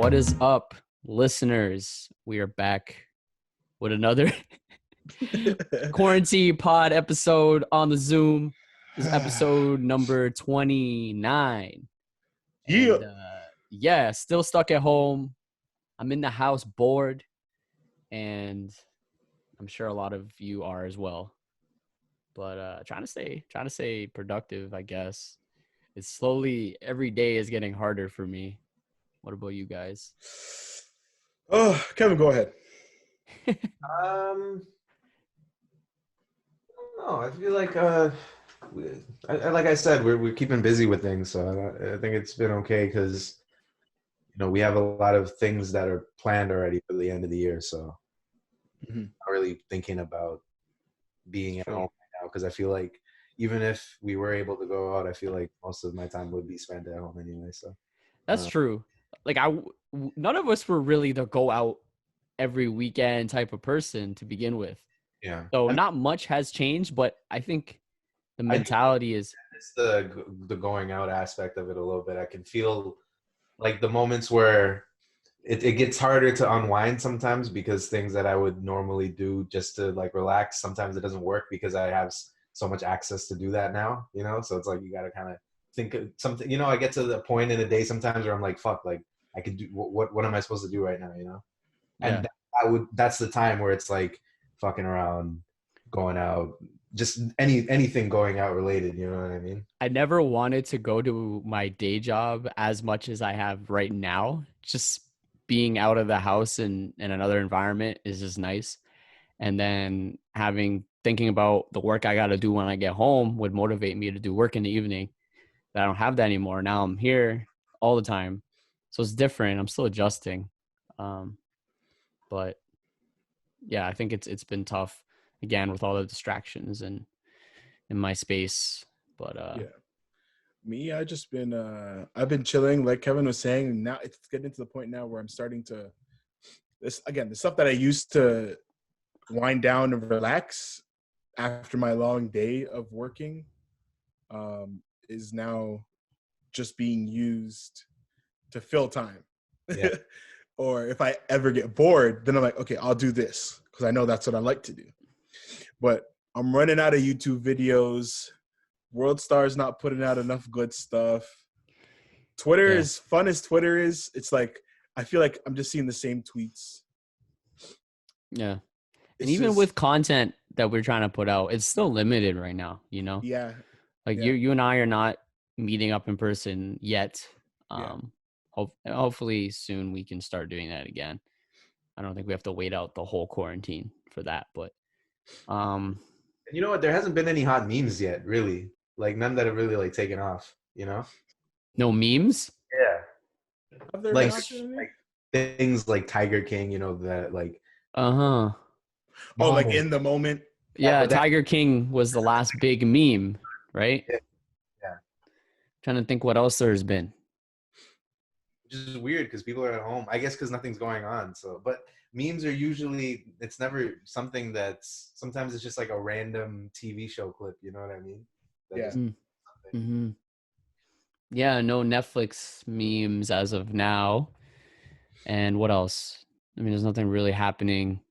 What is up, listeners? We are back with another quarantine pod episode on the Zoom. This is episode number 29. And still stuck at home. I'm in the house bored, and I'm sure a lot of you are as well. But trying to stay productive, I guess. It's slowly, every day is getting harder for me. What about you guys? Oh, Kevin, go ahead. No, I feel like like I said, we're keeping busy with things, so I think it's been okay because we have a lot of things that are planned already for the end of the year. So I'm not really thinking about being at home right now because I feel like even if we were able to go out, I feel like most of my time would be spent at home anyway. So that's true. Like none of us were really the go out every weekend type of person to begin with. Yeah. So not much has changed, but I think the mentality is it's the going out aspect of it a little bit. I can feel like the moments where it gets harder to unwind sometimes because things that I would normally do just to like relax, sometimes it doesn't work because I have so much access to do that now, so it's like you got to kind of think of something, I get to the point in a day sometimes where I'm like, fuck, like I could do what am I supposed to do right now, and that's the time where it's like fucking around, going out, just anything going out related, you know what I mean? I never wanted to go to my day job as much as I have right now. Just being out of the house in another environment is just nice. And then thinking about the work I got to do when I get home would motivate me to do work in the evening. But I don't have that anymore. Now I'm here all the time. So it's different. I'm still adjusting. But yeah, I think it's been tough again with all the distractions and in my space. But Me, I've been chilling, like Kevin was saying. Now it's getting to the point now where I'm starting to the stuff that I used to wind down and relax after my long day of working is now just being used to fill time. Yeah. Or if I ever get bored, then I'm like, okay, I'll do this because I know that's what I like to do. But I'm running out of YouTube videos. WorldStar is not putting out enough good stuff. Twitter is fun as Twitter is. It's like I feel like I'm just seeing the same tweets. Yeah. And even with content that we're trying to put out, it's still limited right now, Yeah. Like you and I are not meeting up in person yet. Hopefully soon we can start doing that again. I don't think we have to wait out the whole quarantine for that, but you know what? There hasn't been any hot memes yet, really. Like none that have really like taken off, No memes? Yeah. Like things like Tiger King, that like Oh, like in the moment. Yeah, Tiger King was the last big meme, right? Yeah. Trying to think what else there's been. Which is weird because people are at home. I guess because nothing's going on. So, but memes are usually, it's never something sometimes it's just like a random TV show clip. You know what I mean? Yeah, no Netflix memes as of now. And what else? I mean, there's nothing really happening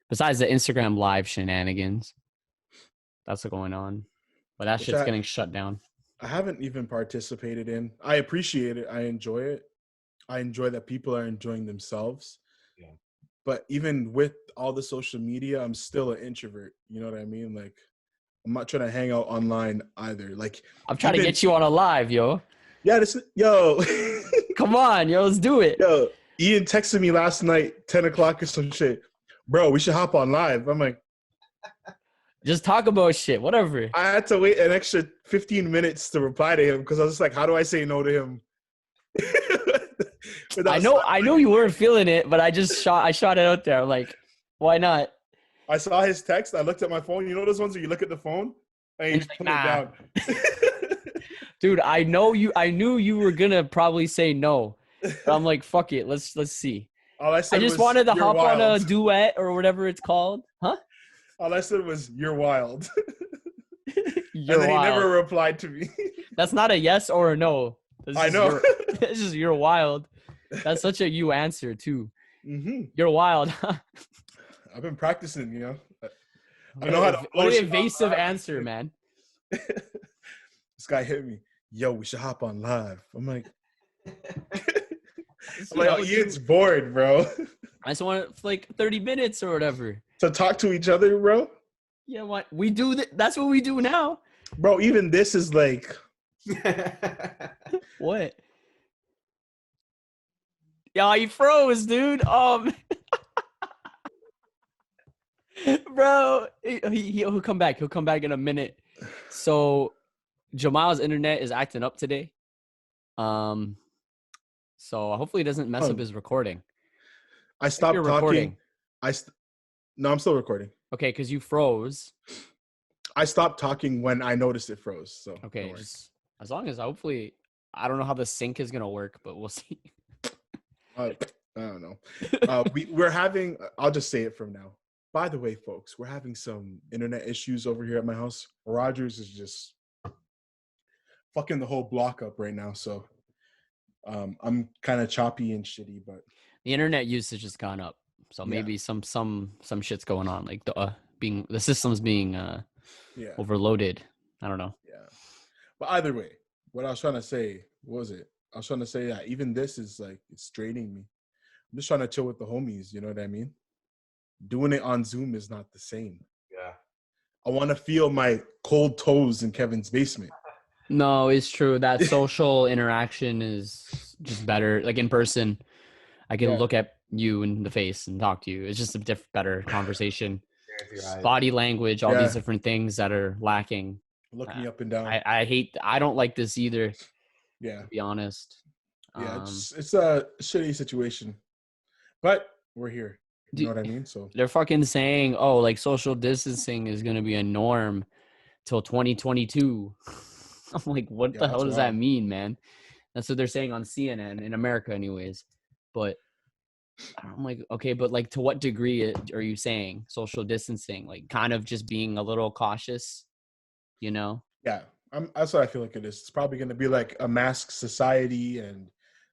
besides the Instagram live shenanigans. That's what's going on. But that shit's getting shut down. I haven't even participated in. I appreciate it. I enjoy it. I enjoy that people are enjoying themselves. Yeah. But even with all the social media, I'm still an introvert. You know what I mean? Like, I'm not trying to hang out online either. Like, I'm trying to get you on a live, yo. Yeah, yo. Come on, yo, let's do it. Yo, Ian texted me last night, 10 o'clock or some shit. Bro, we should hop on live. I'm like, just talk about shit, whatever. I had to wait an extra 15 minutes to reply to him because I was just like, how do I say no to him? I know you weren't feeling it, but I shot it out there. I'm like, why not? I saw his text. I looked at my phone. You know those ones where you look at the phone and you just put it down. Dude, I knew you were gonna probably say no. But I'm like, fuck it, let's see. All I just wanted to hop on a duet or whatever it's called, huh? All I said was, "You're wild." You're and then wild. He never replied to me. That's not a yes or a no. I know. This is you're wild. That's such a you answer too. Mm-hmm. You're wild. I've been practicing, you know. I know how to What blow an shit evasive off live. answer, man. This guy hit me. Yo, we should hop on live. I'm like, You know, Ian's bored, bro. I just want like 30 minutes or whatever. To talk to each other, bro. Yeah, what we do? That's what we do now. Bro, even this is like, What? Yeah, he froze, dude. Bro, he'll come back. He'll come back in a minute. So Jamal's internet is acting up today. So hopefully it doesn't mess up his recording. I stopped You're talking. recording. No, I'm still recording. Okay, because you froze. I stopped talking when I noticed it froze. So Okay, just as long as hopefully I don't know how the sync is gonna work, but we'll see. I don't know. We're having. I'll just say it from now. By the way, folks, we're having some internet issues over here at my house. Rogers is just fucking the whole block up right now. So I'm kind of choppy and shitty, but The internet usage has gone up, so maybe some shit's going on, like the system's being overloaded. I don't know. Yeah, but either way, what I was trying to say I was trying to say that even this is like it's draining me. I'm just trying to chill with the homies. You know what I mean? Doing it on Zoom is not the same. Yeah. I want to feel my cold toes in Kevin's basement. No, it's true. That social interaction is just better. Like in person, I can look at you in the face and talk to you. It's just a better conversation. Body language, all these different things that are lacking. Looking up and down. I don't like this either. Yeah. To be honest. Yeah, it's a shitty situation. But we're here. You know what I mean? So they're fucking saying, oh, like social distancing is gonna be a norm till 2022. I'm like, what the hell does that mean, man? That's what they're saying on CNN in America, anyways. But I'm like, okay, but like, to what degree are you saying social distancing? Like, kind of just being a little cautious, you know? Yeah, that's what I feel like it is. It's probably going to be like a mask society and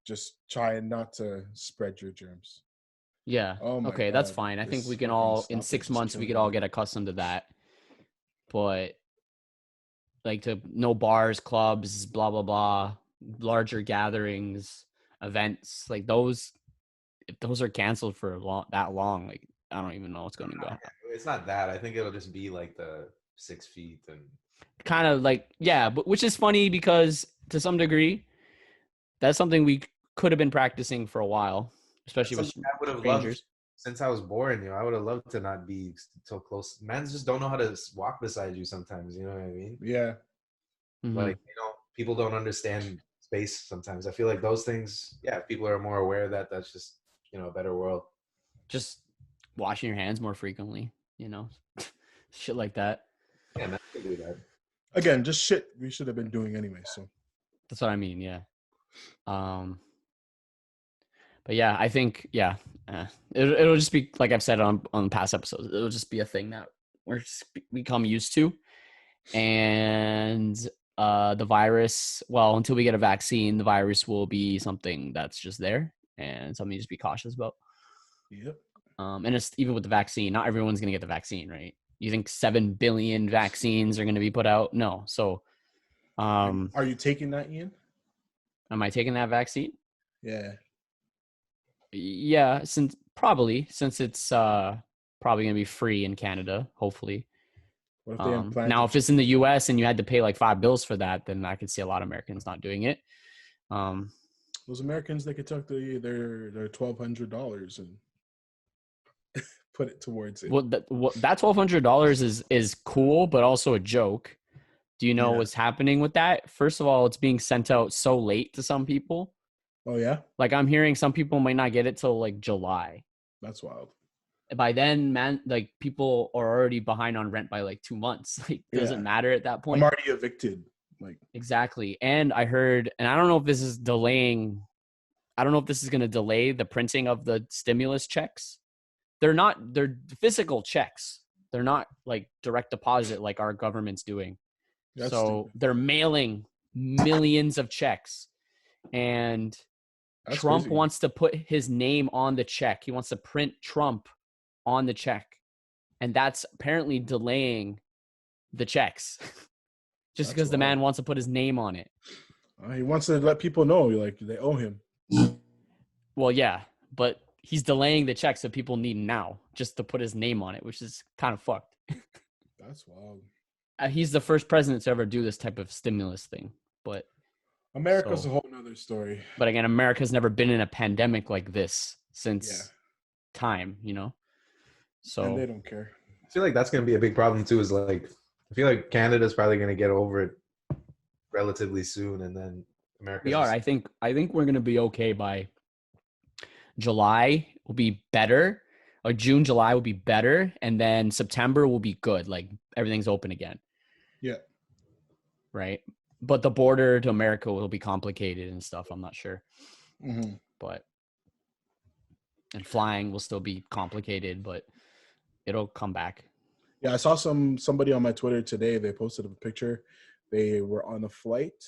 just trying not to spread your germs. Yeah. Okay, that's fine. I think we can all, in 6 months, we could all get accustomed to that. But like, to no bars, clubs, blah, blah, blah, larger gatherings, events, like those, if those are canceled for that long, like, I don't even know what's going to go. It's not that. I think it'll just be like the 6 feet and kind of like, yeah, but which is funny because to some degree, that's something we could have been practicing for a while, especially with strangers. Since I was born, I would have loved to not be so close. Men just don't know how to walk beside you sometimes. You know what I mean? Yeah. Mm-hmm. Like, people don't understand space sometimes. I feel like those things, if people are more aware of that, that's just, a better world. Just washing your hands more frequently, shit like that. Yeah, men can do that. Again, just shit we should have been doing anyway. So that's what I mean. Yeah. But yeah, I think, it'll just be, like I've said on past episodes, it'll just be a thing that we're just become used to. And the virus, well, until we get a vaccine, the virus will be something that's just there and something to just be cautious about. Yep. And it's even with the vaccine, not everyone's going to get the vaccine, right? You think 7 billion vaccines are going to be put out? No. So, are you taking that, Ian? Am I taking that vaccine? Yeah. Yeah, since it's probably going to be free in Canada, hopefully. What if they implant now, if it's in the US and you had to pay like $5 for that, then I could see a lot of Americans not doing it. Those Americans, they could take their $1,200 and put it towards it. Well, that $1,200 is cool, but also a joke. Do you know what's happening with that? First of all, it's being sent out so late to some people. Oh, yeah? Like, I'm hearing some people might not get it till like July. That's wild. By then, man, like, people are already behind on rent by like 2 months. Like, doesn't matter at that point. I'm already evicted. Like, exactly. And I heard, and I don't know if this is going to delay the printing of the stimulus checks. They're physical checks. They're not like direct deposit like our government's doing. They're mailing millions of checks. And Trump crazy. wants to put his name on the check. He wants to print Trump on the check. And that's apparently delaying the checks. Just That's because the wild. man wants to put his name on it. He wants to let people know, like, they owe him. Well, yeah, but he's delaying the check so people need now just to put his name on it, which is kind of fucked. That's wild. He's the first president to ever do this type of stimulus thing. But America's a whole nother story. But again, America's never been in a pandemic like this since Yeah. time, you know? So And they don't care. I feel like that's going to be a big problem too. Is like, I feel like Canada's probably going to get over it relatively soon, and then America. we are. I think we're gonna be okay by July. Will be better, or June, July will be better, and then September will be good. Like everything's open again. Yeah. Right. But the border to America will be complicated and stuff. I'm not sure. Mm-hmm. But and flying will still be complicated, but it'll come back. Yeah, I saw somebody on my Twitter today. They posted a picture. They were on a flight,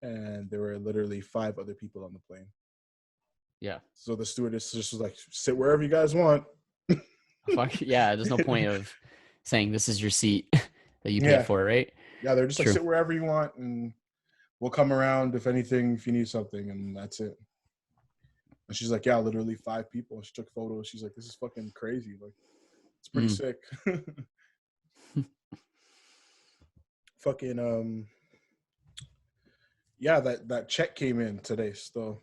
and there were literally 5 other people on the plane. Yeah. So the stewardess just was like, "Sit wherever you guys want." Fuck yeah. There's no point of saying this is your seat that you paid for, right? Yeah, they're just True. like, "Sit wherever you want, and we'll come around if anything, if you need something," and that's it. And she's like, "Yeah, literally 5 people." She took photos. She's like, "This is fucking crazy. Like, it's pretty sick." Fucking yeah, that check came in today still.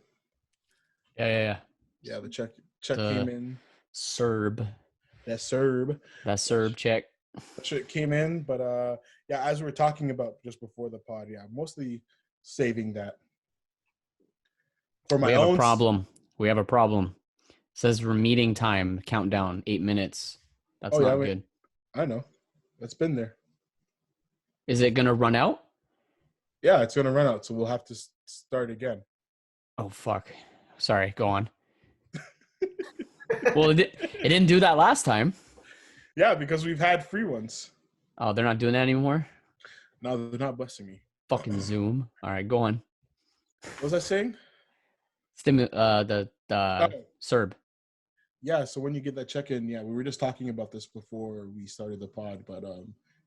Yeah. The check came in. Serb That check. That shit came in, but yeah, as we were talking about just before the pod, yeah, mostly saving that for my own. We have a problem. It says we're meeting time countdown 8 minutes. That's not good. I know. It's been there. Is it gonna run out? Yeah, it's gonna run out, so we'll have to start again. Oh fuck! Sorry, go on. Well, it didn't do that last time. Yeah, because we've had free ones. Oh, they're not doing that anymore? No, they're not busting me. Fucking Zoom. All right, go on. What was I saying? The Serb. Yeah, so when you get that check in, yeah, we were just talking about this before we started the pod, but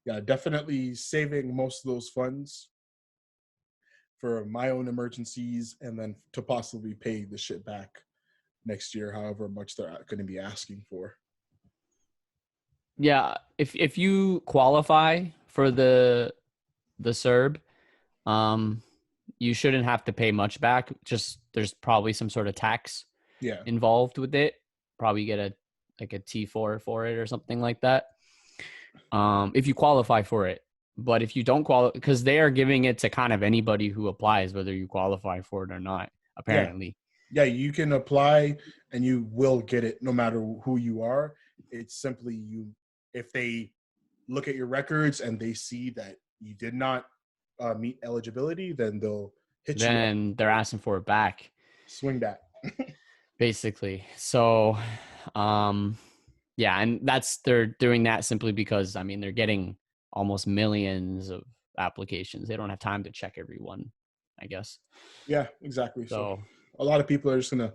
yeah, definitely saving most of those funds for my own emergencies, and then to possibly pay the shit back next year, however much they're going to be asking for. Yeah, if you qualify for the Serb, you shouldn't have to pay much back. Just there's probably some sort of tax involved with it. Probably get a T4 for it or something like that. If you qualify for it. But if you don't qualify, because they are giving it to kind of anybody who applies, whether you qualify for it or not, apparently. Yeah, you can apply and you will get it no matter who you are. It's simply if they look at your records and they see that you did not meet eligibility, then they'll hit you. Then they're asking for it back. Swing that. Basically. So, yeah, and they're doing that simply because, I mean, they're getting almost millions of applications. They don't have time to check everyone, I guess. Yeah, exactly. So a lot of people are just going to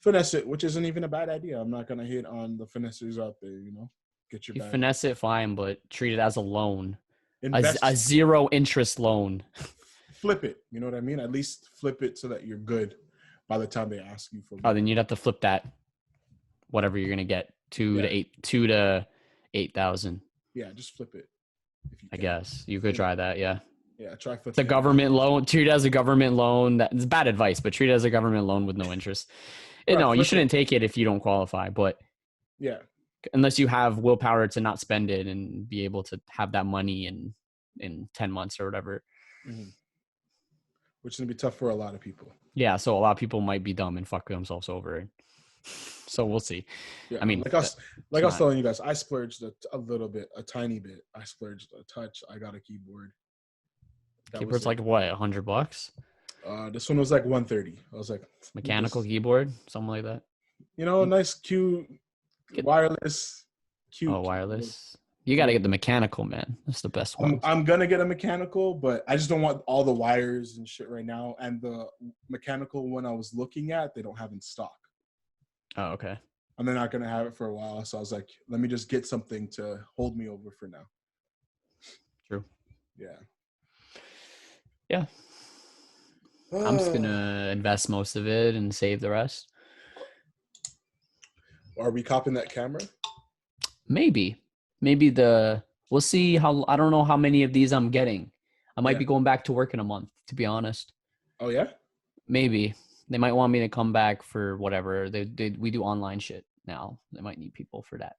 finesse it, which isn't even a bad idea. I'm not going to hate on the finessers out there, you know. Get your bag. Finesse it, fine, but treat it as a loan. A zero interest loan. Flip it. You know what I mean? At least flip it so that you're good by the time they ask you for money. Oh, then you'd have to flip that, whatever you're going to get, 2 to 8,000. Yeah, just flip it. If you I guess you could try that. Yeah. Yeah, try flipping. It's a government loan. Treat it as a government loan. It's bad advice, but treat it as a government loan with no interest. No, you shouldn't take it if you don't qualify, but yeah, unless you have willpower to not spend it and be able to have that money in 10 months or whatever. Mm-hmm. Which is going to be tough for a lot of people. Yeah, so a lot of people might be dumb and fuck themselves over it. So we'll see. Yeah, I mean, I was telling you guys, I splurged a little bit, a tiny bit. I splurged a touch. I got a keyboard. Keyboard's like what, $100? This one was like $130. I was like, mechanical keyboard, something like that. You know, nice, cute, wireless, cute. Oh, wireless. You got to get the mechanical, man. That's the best one. I'm gonna get a mechanical, but I just don't want all the wires and shit right now. And the mechanical one I was looking at, they don't have in stock. Oh, okay. And they're not gonna have it for a while. So I was like, let me just get something to hold me over for now. True. Yeah. Yeah. I'm just gonna invest most of it and save the rest. Are we copping that camera? Maybe we'll see how. I don't know how many of these I'm getting. I might be going back to work in a month, to be honest. Oh yeah. Maybe they might want me to come back for whatever. We do online shit now. They might need people for that.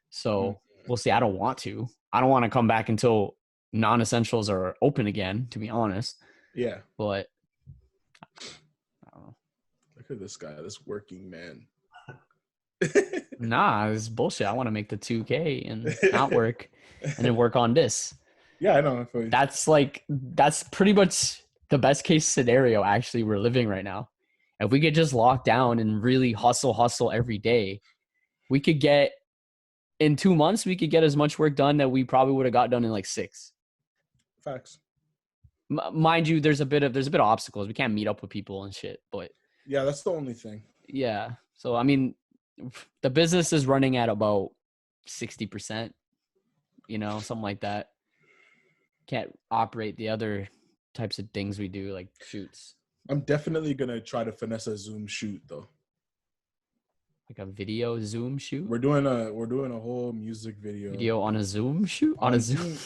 So we'll see. I don't want to. I don't want to come back until non-essentials are open again, to be honest. Yeah. But I don't know. Look at this guy, this working man. Nah, it's bullshit. I want to make the 2K and not work and then work on this. Yeah, I know. That's pretty much the best case scenario actually we're living right now. If we could just lock down and really hustle every day, we could get in 2 months, we could get as much work done that we probably would have got done in like 6. Facts. Mind you, there's a bit of obstacles. We can't meet up with people and shit, but yeah, that's the only thing. Yeah. So I mean, the business is running at about 60%, something like that. Can't operate the other types of things we do, like shoots. I'm definitely gonna try to finesse a Zoom shoot though. Like a video Zoom shoot? We're doing a whole music video on a Zoom shoot? On a Zoom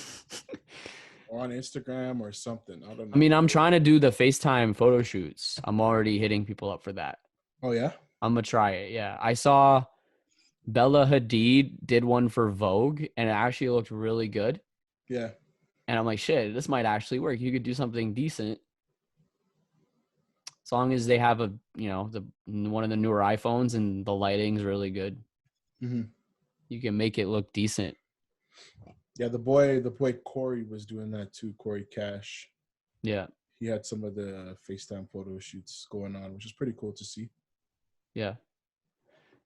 or on Instagram or something. I don't know. I mean, I'm trying to do the FaceTime photo shoots. I'm already hitting people up for that. Oh yeah? I'm gonna try it. Yeah. I saw Bella Hadid did one for Vogue and it actually looked really good. Yeah. And I'm like, shit, this might actually work. You could do something decent. As long as they have one of the newer iPhones and the lighting's really good. Mm-hmm. You can make it look decent. Yeah, the boy Corey was doing that too, Corey Cash. Yeah. He had some of the FaceTime photo shoots going on, which is pretty cool to see. Yeah.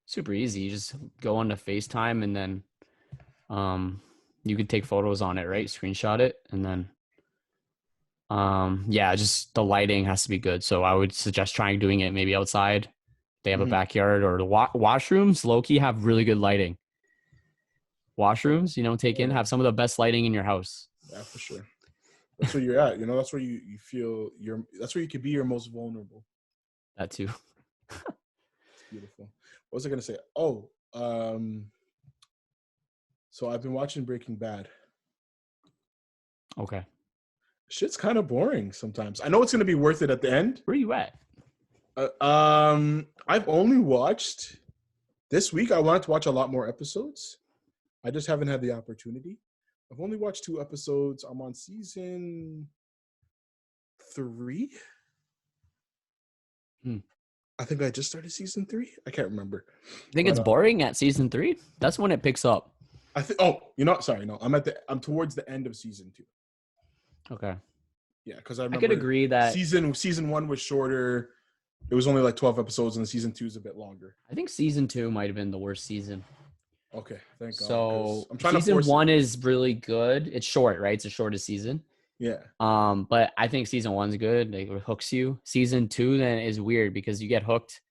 Super easy. You just go on to FaceTime and then you could take photos on it, right? Screenshot it and then just the lighting has to be good. So I would suggest trying doing it maybe outside. They have a backyard, or the washrooms low-key have really good lighting. Washrooms, have some of the best lighting in your house. Yeah, for sure. That's where you're at. That's where you feel that's where you could be your most vulnerable. That too. It's beautiful. What was I gonna say? Oh, so I've been watching Breaking Bad. Okay. Shit's kind of boring sometimes. I know it's gonna be worth it at the end. Where are you at? I've only watched this week. I wanted to watch a lot more episodes. I just haven't had the opportunity. I've only watched 2 episodes. I'm on season 3. I think I just started season 3. I can't remember. I think it's boring at season 3. That's when it picks up. I think. Oh, sorry, no. I'm towards the end of season 2. Okay. Yeah, because I could agree that season 1 was shorter. It was only like 12 episodes, and season 2 is a bit longer. I think season 2 might have been the worst season. Okay, thank God. So I'm trying season 1 is really good. It's short, right? It's the shortest season. Yeah. But I think season 1's good. Like, it hooks you. Season 2 then is weird because you get hooked.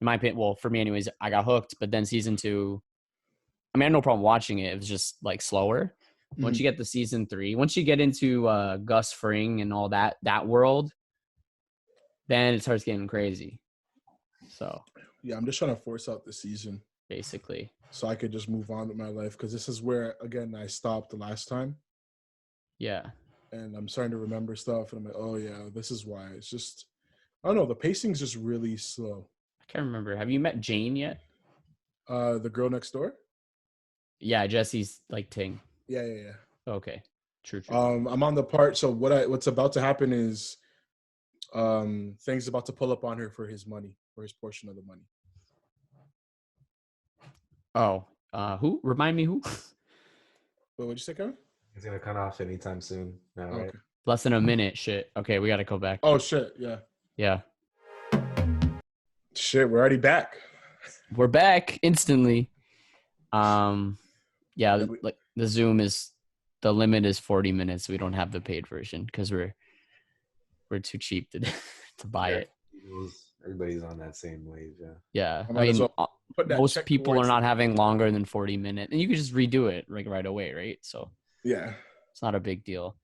In my opinion, well, for me anyways, I got hooked. But then season 2, I mean, I had no problem watching it. It was just like slower. Once you get to season 3, once you get into Gus Fring and all that world, then it starts getting crazy. So yeah, I'm just trying to force out the season, basically, so I could just move on with my life, because this is where, again, I stopped the last time. Yeah. And I'm starting to remember stuff, and I'm like, oh yeah, this is why. It's just, I don't know, the pacing's just really slow. I can't remember. Have you met Jane yet? The girl next door? Yeah, Jesse's like ting. Yeah. Okay. True. I'm on the part. So what's about to happen is, things about to pull up on her for his money, for his portion of the money. Oh, who? Remind me who? Wait, what'd you say, Kevin? It's gonna cut off anytime soon. Now, right? Okay. Less than a minute. Shit. Okay, we gotta go back. Oh shit. Yeah. Yeah. Shit, we're already back. We're back instantly. Yeah, like The Zoom is the limit is 40 minutes. We don't have the paid version because we're too cheap to to buy it. Everybody's on that same wave. Yeah. Yeah, I I might as mean, well put that most check people are towards not the- having longer than 40 minutes, and you can just redo it like right away, right? So Yeah. it's not a big deal.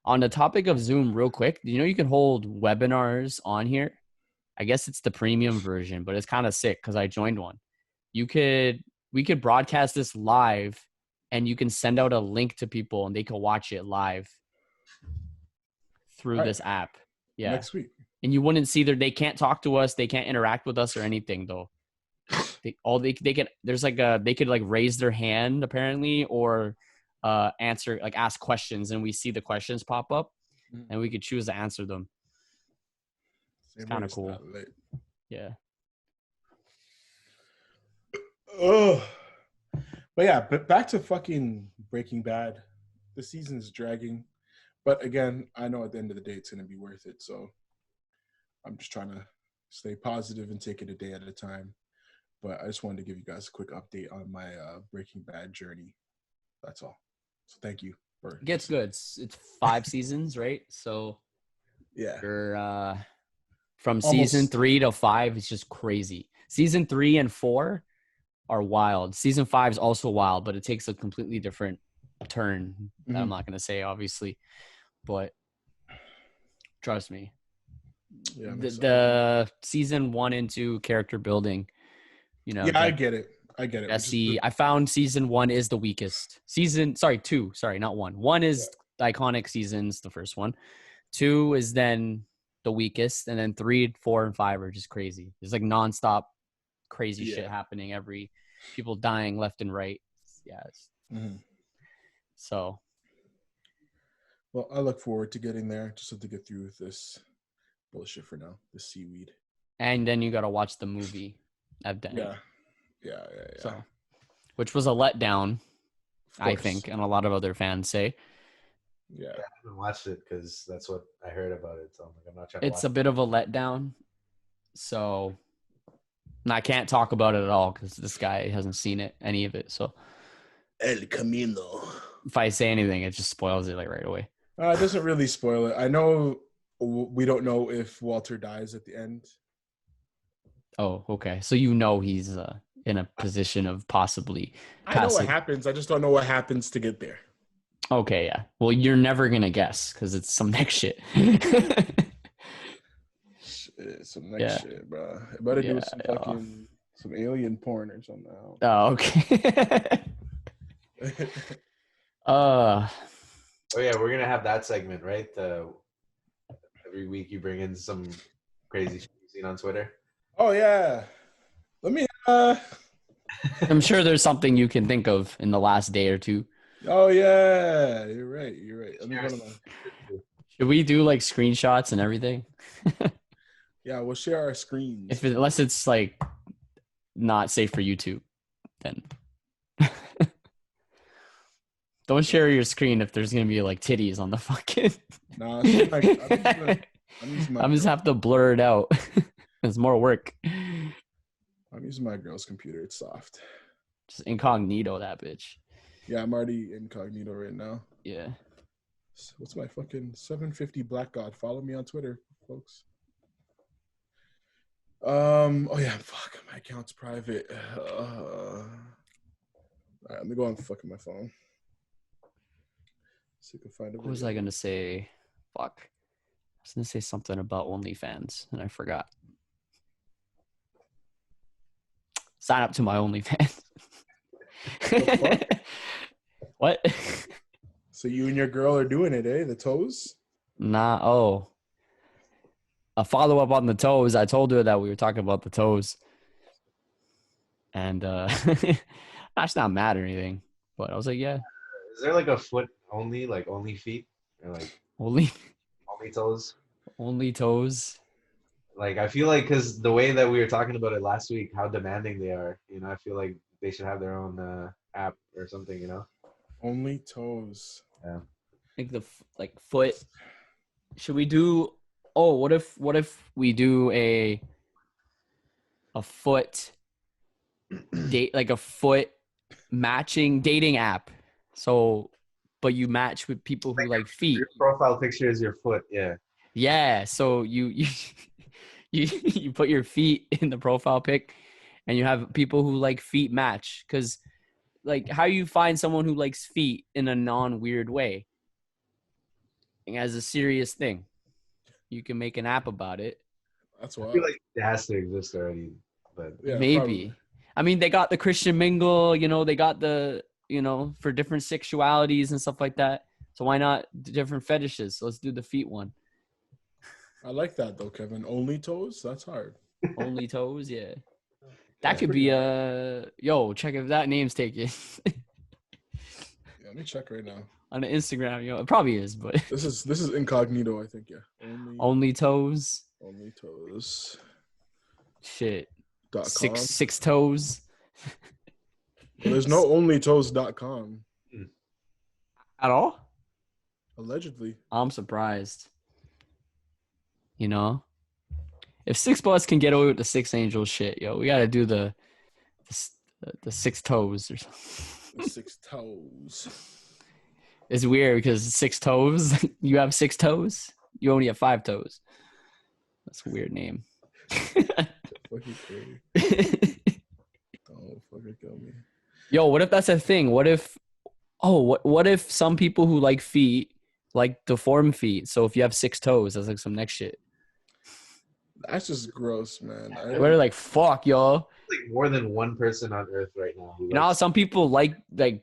On the topic of Zoom, real quick, do you know you can hold webinars on here? I guess it's the premium version, but it's kind of sick because I joined one. We could broadcast this live, and you can send out a link to people, and they can watch it live through All right. this app. Yeah, Next week. and you wouldn't see they can't talk to us, they can't interact with us or anything though. They can there's like they could like raise their hand apparently or answer like ask questions, and we see the questions pop up, and we could choose to answer them. It's kind of cool. Yeah. Oh, but yeah, but back to fucking Breaking Bad. The season's dragging, but again, I know at the end of the day it's gonna be worth it. So I'm just trying to stay positive and take it a day at a time. But I just wanted to give you guys a quick update on my Breaking Bad journey. That's all. So thank you. It gets good. It's 5 seasons, right? So Yeah. you're from Almost. season 3 to 5 is just crazy. Season 3 and 4 are wild. Season 5 is also wild, but it takes a completely different turn. That I'm not going to say, obviously, but trust me. Yeah, the season 1 and 2 character building, you know. Yeah, I get it. Jesse, I found season 1 is the weakest. 2, not 1. 1 is the iconic seasons, the first one. 2 is then the weakest, and then 3, 4, and 5 are just crazy. There's like nonstop crazy shit happening. People dying left and right. Yes. So. Well, I look forward to getting there. Just have to get through with this bullshit for now. The seaweed. And then you got to watch the movie. Yeah. So, which was a letdown, I think, and a lot of other fans say. Yeah, I haven't watched it because that's what I heard about it. So I'm not trying. It's a bit of a letdown. So, and I can't talk about it at all because this guy hasn't seen any of it. So, El Camino. If I say anything, it just spoils it like right away. It doesn't really spoil it. I know we don't know if Walter dies at the end. Oh, okay. So you know he's in a position of possibly passing. I know what happens. I just don't know what happens to get there. Okay, yeah. Well, you're never going to guess because it's some next shit. Some next shit, bro. I better do some alien porn or something. Oh, okay. Oh yeah, we're gonna have that segment, right? Every week you bring in some crazy shit you've seen on Twitter. Oh yeah. Let me I'm sure there's something you can think of in the last day or two. Oh yeah, you're right. Let me go to Should we do like screenshots and everything? Yeah, we'll share our screens. Unless it's like not safe for YouTube, then don't share your screen if there's gonna be like titties on the fucking. Nah, I'm just have to blur it out. It's more work. I'm using my girl's computer. It's soft. Just incognito that bitch. Yeah, I'm already incognito right now. Yeah. What's my fucking 750 Black God? Follow me on Twitter, folks. Oh yeah, fuck. My account's private. All right, let me go on fucking my phone. See if I can find it. What was I gonna say? Fuck. I was gonna say something about OnlyFans and I forgot. Sign up to my OnlyFans. What? So you and your girl are doing it, eh? The toes? Nah. Oh. A follow up on the toes. I told her that we were talking about the toes, and that's not mad or anything. But I was like, yeah. Is there like a foot only, like only feet, or like only toes? Only toes. Like I feel like because the way that we were talking about it last week, how demanding they are. You know, I feel like they should have their own app or something. You know. Only toes. Yeah. Like the foot. Should we do? Oh, what if we do a foot date, like a foot matching dating app? So, but you match with people who like feet. Your profile picture is your foot. Yeah. Yeah. So you put your feet in the profile pic, and you have people who like feet match. Because like, how you find someone who likes feet in a non-weird way? As a serious thing, you can make an app about it. That's I wild. feel like it has to exist already, but Yeah, Maybe. probably. I mean, they got the Christian mingle, they got the, for different sexualities and stuff like that. So why not different fetishes? So let's do the feet one. I like that though, Kevin. Only toes? That's hard. Only toes, yeah. That That's could pretty be hard. check if that name's taken. Yeah, let me check right now. On the Instagram, it probably is, but This is incognito, I think. Yeah. only toes. Only toes. Shit. .com. Six toes. Well, there's no onlytoes.com. At all? Allegedly. I'm surprised. If 6 can get away with the 6 angels shit, we gotta do the 6 toes or something. The 6 toes. It's weird because 6 toes. You have 6 toes. You only have 5 toes. That's a weird name. Fucking crazy. Oh, fucking kill me. Yo, what if that's a thing? What if some people who like feet like deformed feet? So if you have 6 toes, that's like some next shit. That's just gross, man. We're like, fuck, yo. like more than one person on Earth right now. Who You know how some people like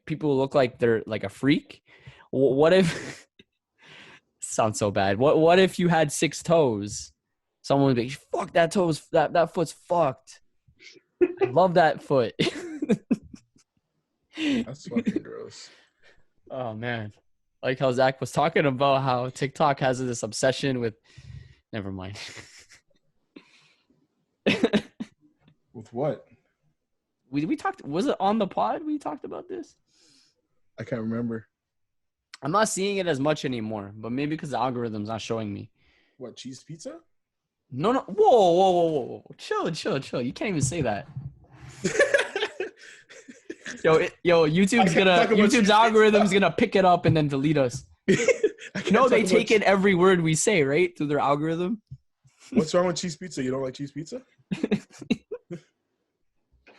people who look like they're like a freak? What if sounds so bad. What if you had 6 toes? Someone would be, fuck that toes, that foot's fucked. I love that foot. That's fucking gross. Oh man. Like how Zach was talking about how TikTok has this obsession with never mind. With what? We talked, was it on the pod we talked about this? I can't remember. I'm not seeing it as much anymore, but maybe because the algorithm's not showing me. What, cheese pizza? No. Whoa. Chill. You can't even say that. YouTube's algorithm's gonna pick it up and then delete us. No, they take in every word we say, right? Through their algorithm. What's wrong with cheese pizza? You don't like cheese pizza?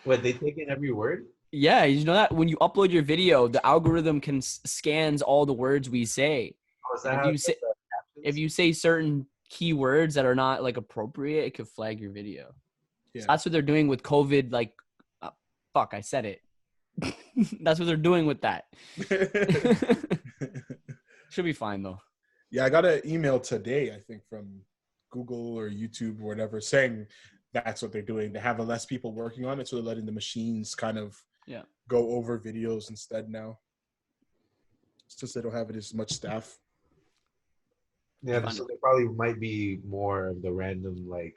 What, they take in every word? Yeah, you know that when you upload your video, the algorithm can scans all the words we say. Oh, is that If you say certain keywords that are not like appropriate, it could flag your video. Yeah. So that's what they're doing with COVID. Like, fuck, I said it. That's what they're doing with that. Should be fine though. Yeah, I got an email today, I think, from Google or YouTube or whatever, saying that's what they're doing. They have less people working on it, so they're letting the machines kind of go over videos instead now. It's just they don't have it as much staff. Yeah, so there probably might be more of the random like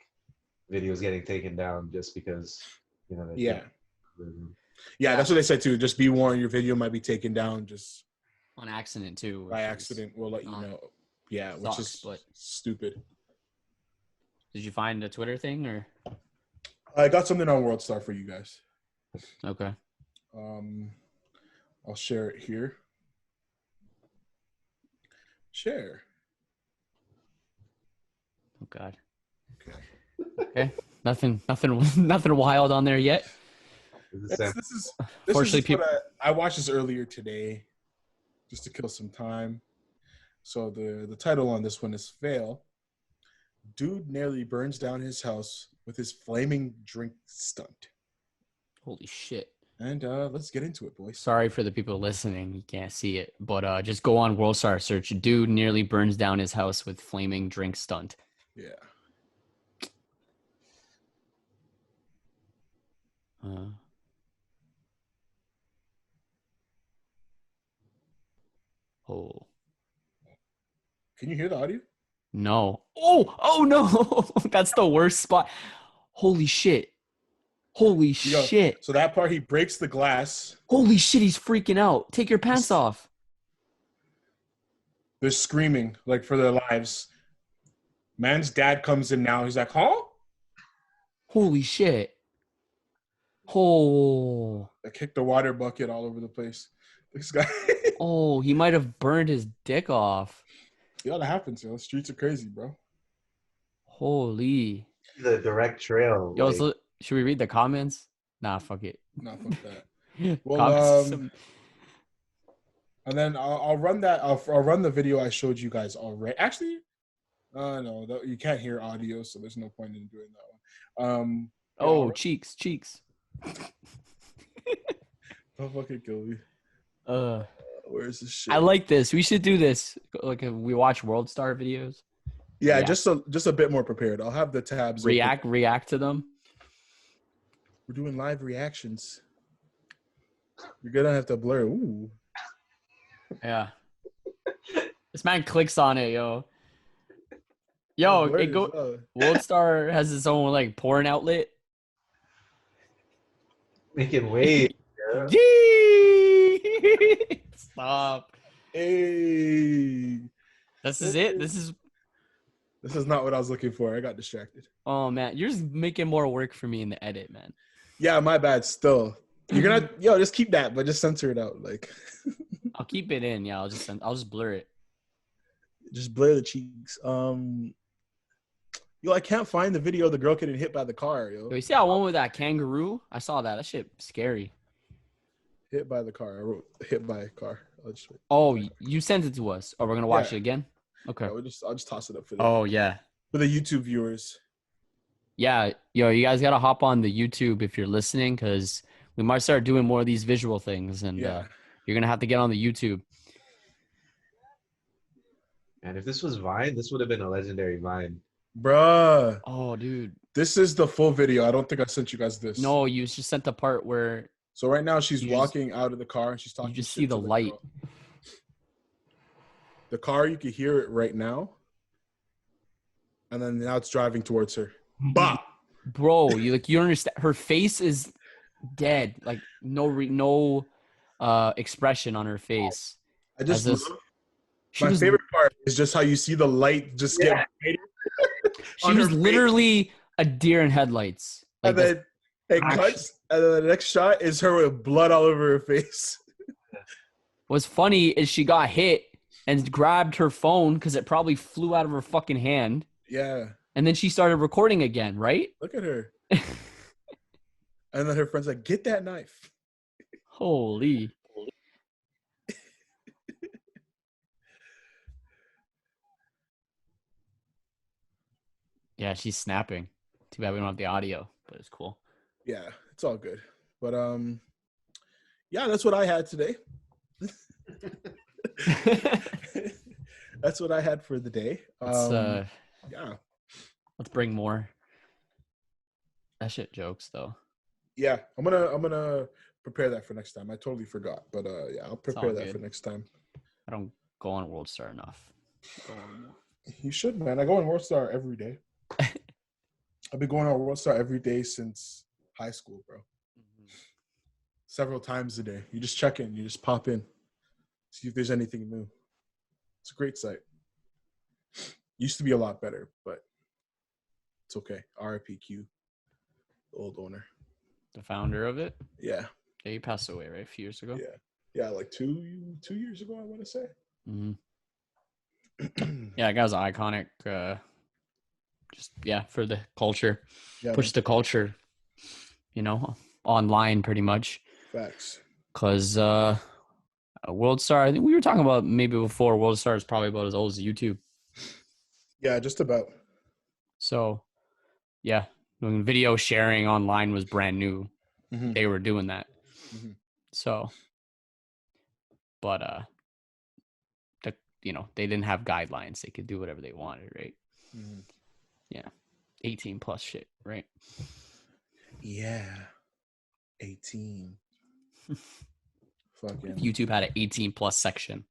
videos getting taken down just because Yeah, that's what they said too. Just be warned, your video might be taken down just on accident too. By accident, we'll let you know. Yeah, which is stupid. Did you find a Twitter thing or? I got something on WorldStar for you guys. Okay. I'll share it here. Share. Oh God. Okay. Nothing wild on there yet. This is people. I watched this earlier today, just to kill some time. So the title on this one is "Fail." Dude nearly burns down his house with his flaming drink stunt. Holy shit. And let's get into it, boys. Sorry for the people listening. You can't see it. But just go on WorldStar, search dude nearly burns down his house with flaming drink stunt. Yeah. Oh. Can you hear the audio? No. Oh no. That's the worst spot. Holy shit. Shit. So that part, he breaks the glass. Holy shit, he's freaking out. Take your pants off. They're screaming, like, for their lives. Man's dad comes in now. He's like, huh? Holy shit. Oh. I kicked the water bucket all over the place. This guy. Oh, he might have burned his dick off. Yo, that happens, yo. Streets are crazy, bro. Holy. The direct trail. Yo, Like, should we read the comments? Nah, fuck it. Nah, fuck that. Well, Comments. and then I'll run that. I'll run the video I showed you guys already. Actually, no, you can't hear audio, so there's no point in doing that one. Oh, cheeks. Don't fucking kill me. Where's this shit? I like this. We should do this. Like if we watch WorldStar videos. Yeah, just a bit more prepared. I'll have the tabs. React to them. We're doing live reactions. You're gonna have to blur. Ooh. Yeah. This man clicks on it, yo. Yo, it go. WorldStar has its own like porn outlet. making waves. Stop. Hey. This is it. This is not what I was looking for. I got distracted. Oh man, you're just making more work for me in the edit, man. Yeah, my bad. Still, you're gonna just keep that, but just censor it out. Like, I'll keep it in. Yeah, I'll just blur it. Just blur the cheeks. I can't find the video of the girl getting hit by the car. Yo, You see that one with that kangaroo? I saw that. That shit scary. Hit by the car. I wrote hit by a car. Oh, you sent it to us. Oh, we're gonna watch it again. Okay. Yeah, I'll just toss it up for yeah. For the YouTube viewers. Yeah, yo, you guys gotta hop on the YouTube if you're listening, because we might start doing more of these visual things, and you're gonna have to get on the YouTube. And if this was Vine, this would have been a legendary Vine. Bruh. Oh, dude. This is the full video. I don't think I sent you guys this. No, you just sent the part where. So right now she's walking out of the car and she's talking. You just see the light. The car, you can hear it right now. And then now it's driving towards her. Bah! Bro, you don't understand. Her face is dead. Like no expression on her face. I just my favorite part is just how you see the light just get brighter. She was literally a deer in headlights. Like, and then it cuts, and then the next shot is her with blood all over her face. What's funny is she got hit and grabbed her phone because it probably flew out of her fucking hand. Yeah. And then she started recording again, right? Look at her. And then her friend's like, get that knife. Holy. Yeah, she's snapping. Too bad we don't have the audio, but it's cool. Yeah, it's all good. But yeah, that's what I had today. That's what I had for the day. Yeah. Let's bring more. That shit jokes though. Yeah, I'm gonna prepare that for next time. I totally forgot, but yeah, I'll prepare that for next time. I don't go on WorldStar enough. You should, man. I go on WorldStar every day. I've been going on WorldStar every day since high school, bro. Mm-hmm. Several times a day. You just check in. You just pop in. See if there's anything new. It's a great site. Used to be a lot better, but it's okay. RIPQ, the old owner. The founder of it? Yeah. Yeah, he passed away, right? A few years ago? Yeah. Yeah, like two years ago, I want to say. Mm-hmm. Yeah, that guy's iconic. For the culture. Yeah, push the culture, online pretty much. Facts. Because WorldStar, I think we were talking about maybe before, WorldStar is probably about as old as YouTube. Yeah, just about. So, yeah, when video sharing online was brand new, they were doing that. Mm-hmm. So, but they didn't have guidelines. They could do whatever they wanted, right? Mm-hmm. Yeah. 18 plus shit, right? Yeah. 18. Fucking. YouTube had an 18 plus section.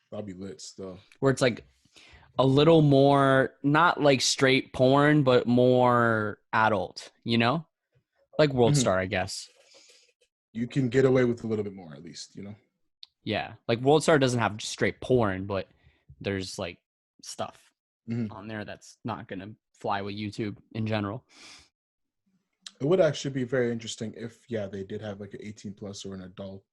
That'll be lit still. Where it's like a little more, not like straight porn, but more adult, Like WorldStar, I guess. You can get away with a little bit more, at least, Yeah. Like WorldStar doesn't have just straight porn, but there's like stuff on there that's not going to fly with YouTube in general. It would actually be very interesting if, they did have like an 18 plus or an adult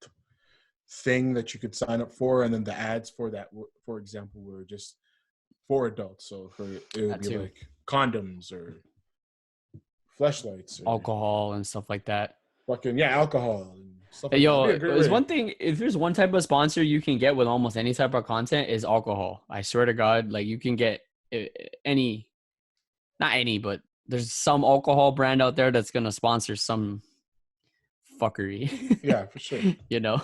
thing that you could sign up for, and then the ads for that, for example, were just for adults. So it would be like condoms or fleshlights or alcohol and stuff like that. fucking alcohol and stuff like Yo, that. there's one thing. If there's one type of sponsor you can get with almost any type of content is alcohol. I swear to God, like you can get any, not any, but there's some alcohol brand out there that's gonna sponsor some fuckery. Yeah, for sure. You know,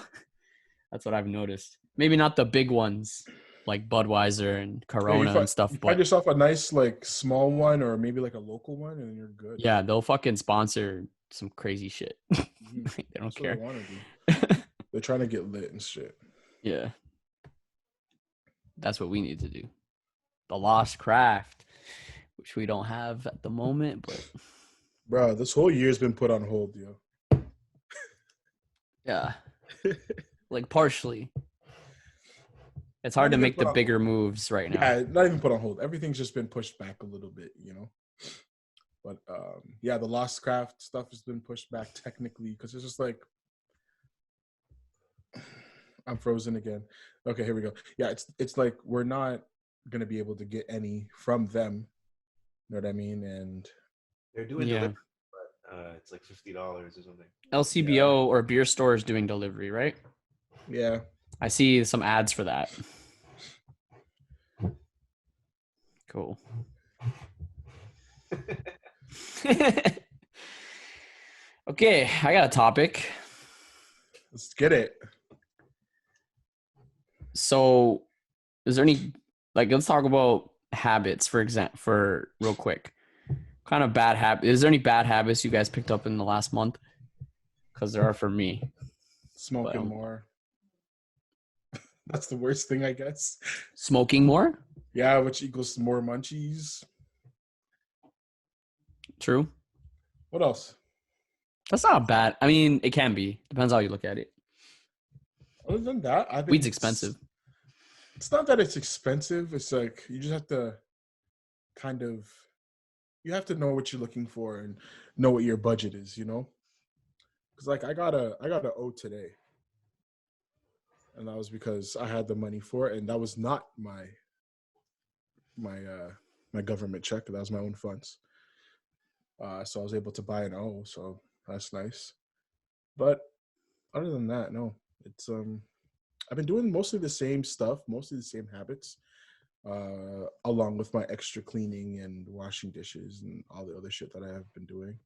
that's what I've noticed. Maybe not the big ones like Budweiser and Corona and stuff. You but find yourself a nice like small one, or maybe like a local one, and you're good. Yeah, they'll fucking sponsor some crazy shit. Mm-hmm. They don't That's care. what they want to do. They're trying to get lit and shit. Yeah. That's what we need to do. The lost craft, which we don't have at the moment, but Bro, this whole year's been put on hold, yo. yeah. Like partially. It's hard to make the bigger moves right now. Yeah, not even put on hold. Everything's just been pushed back a little bit, you know. But yeah, the lost craft stuff has been pushed back technically because it's just like I'm frozen again. Okay, here we go. Yeah, it's like we're not gonna be able to get any from them. You know what I mean? And they're doing delivery, but it's like $50 or something. LCBO or beer store is doing delivery, right? Yeah. I see some ads for that. Cool. Okay, I got a topic. Let's get it. So, is there any let's talk about habits for real quick. Kind of bad habit. Is there any bad habits you guys picked up in the last month? Because there are for me. Smoking more. That's the worst thing, I guess. Smoking more? Yeah, which equals more munchies. True. What else? That's not bad. I mean, it can be. Depends how you look at it. Other than that, I think weed's expensive. It's not that it's expensive. It's like you just have to you have to know what you're looking for and know what your budget is, you know? Because like I got a O today. And that was because I had the money for it, and that was not my government check. That was my own funds. So I was able to buy an O, so that's nice. But other than that, no. It's I've been doing mostly the same stuff, mostly the same habits, along with my extra cleaning and washing dishes and all the other shit that I have been doing.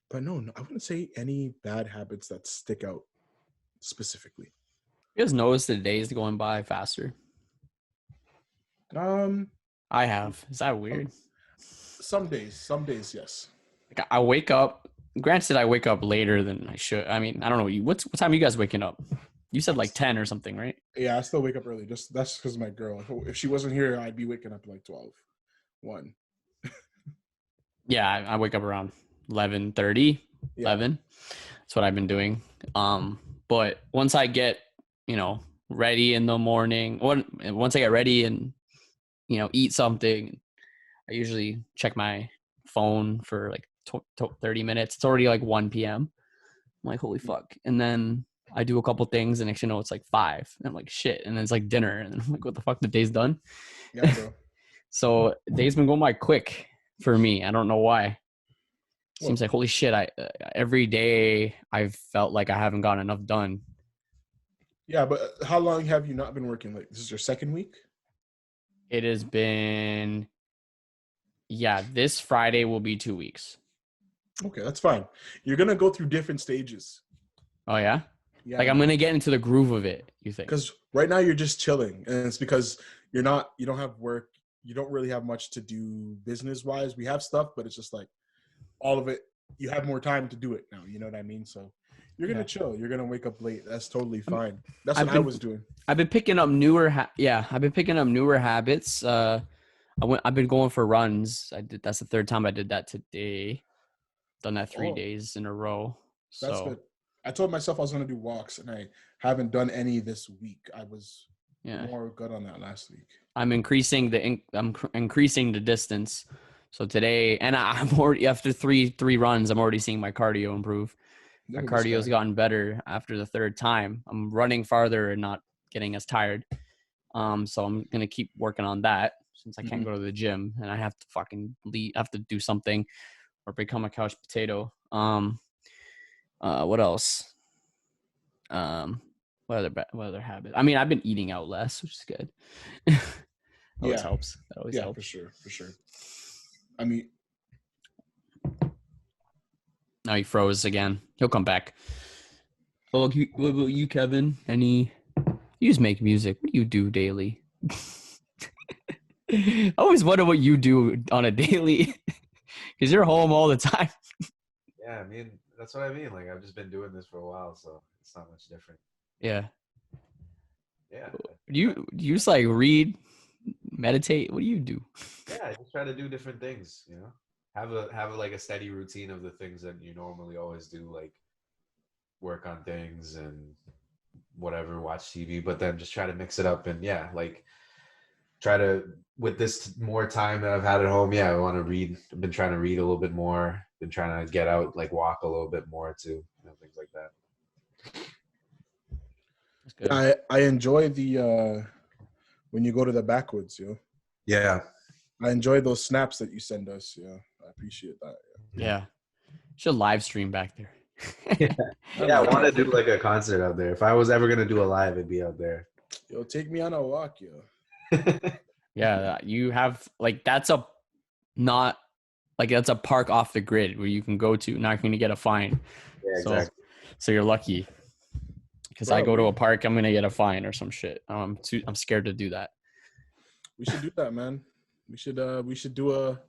But no, I wouldn't say any bad habits that stick out specifically. You guys notice the days going by faster? I have. Is that weird? Some days, yes. Like I wake up. Granted, I wake up later than I should. I mean, I don't know. What time are you guys waking up? You said like 10 or something, right? Yeah, I still wake up early. That's because of my girl. If she wasn't here, I'd be waking up like 12, 1. Yeah, I wake up around 11:30, 11. That's what I've been doing. But once I get, ready in the morning, once I get ready and, eat something, I usually check my phone for like 30 minutes. It's already like 1 p.m. I'm like, holy fuck. And then I do a couple things and next it's like 5. And I'm like, shit. And then it's like dinner. And I'm like, what the fuck? The day's done. Yeah, bro. So day's been going by quick for me. I don't know why. Seems like holy shit. Every day I've felt like I haven't gotten enough done. Yeah, but how long have you not been working? Like this is your second week? It has been, this Friday will be 2 weeks. Okay, that's fine. You're gonna go through different stages. Oh yeah? Yeah. Like I'm gonna get into the groove of it, you think? Because right now you're just chilling, and it's because you don't have work, you don't really have much to do business wise. We have stuff, but it's just like all of it, you have more time to do it now. You know what I mean? So you're gonna chill. You're gonna wake up late. That's totally fine. That's what I was doing. I've been picking up newer habits. I've been going for runs. That's the third time I did that today. Done that 3 days in a row. That's good. I told myself I was gonna do walks, and I haven't done any this week. I was more good on that last week. I'm increasing the distance. So today, and I'm already after three runs, I'm already seeing my cardio improve. My Look at this cardio's guy. gotten better after the third time. I'm running farther and not getting as tired. So I'm gonna keep working on that since I can't go to the gym and I have to fucking leave. I have to do something or become a couch potato. What else? What other habit? I mean, I've been eating out less, which is good. Always Yeah. helps. That always Yeah, helps. for sure. I mean, Now he froze again. He'll come back. Oh, what about you, Kevin? You just make music. What do you do daily? I always wonder what you do on a daily, because you're home all the time. Yeah, I mean, that's what I mean. Like, I've just been doing this for a while, so it's not much different. Yeah. Yeah. Do you just like read, meditate? What do you do? Yeah, I just try to do different things, you know? Have a like a steady routine of the things that you normally always do, like work on things and whatever, watch TV, but then just try to mix it up and yeah, like try to with this more time that I've had at home, yeah, I want to read. I've been trying to read a little bit more, been trying to get out, like walk a little bit more too, things like that. That's good. I enjoy the when you go to the backwoods, yo. Yeah. I enjoy those snaps that you send us. Yeah, I appreciate that. Yeah. Should live stream back there. Yeah, I want to do like a concert out there. If I was ever gonna do a live, it'd be out there. Yo, take me on a walk, yo. Yeah, you have like that's a park off the grid where you can go to. Not going to get a fine. Yeah, exactly. So you're lucky. Because I go to a park, I'm gonna get a fine or some shit. I'm scared to do that. We should do that, man. We should do a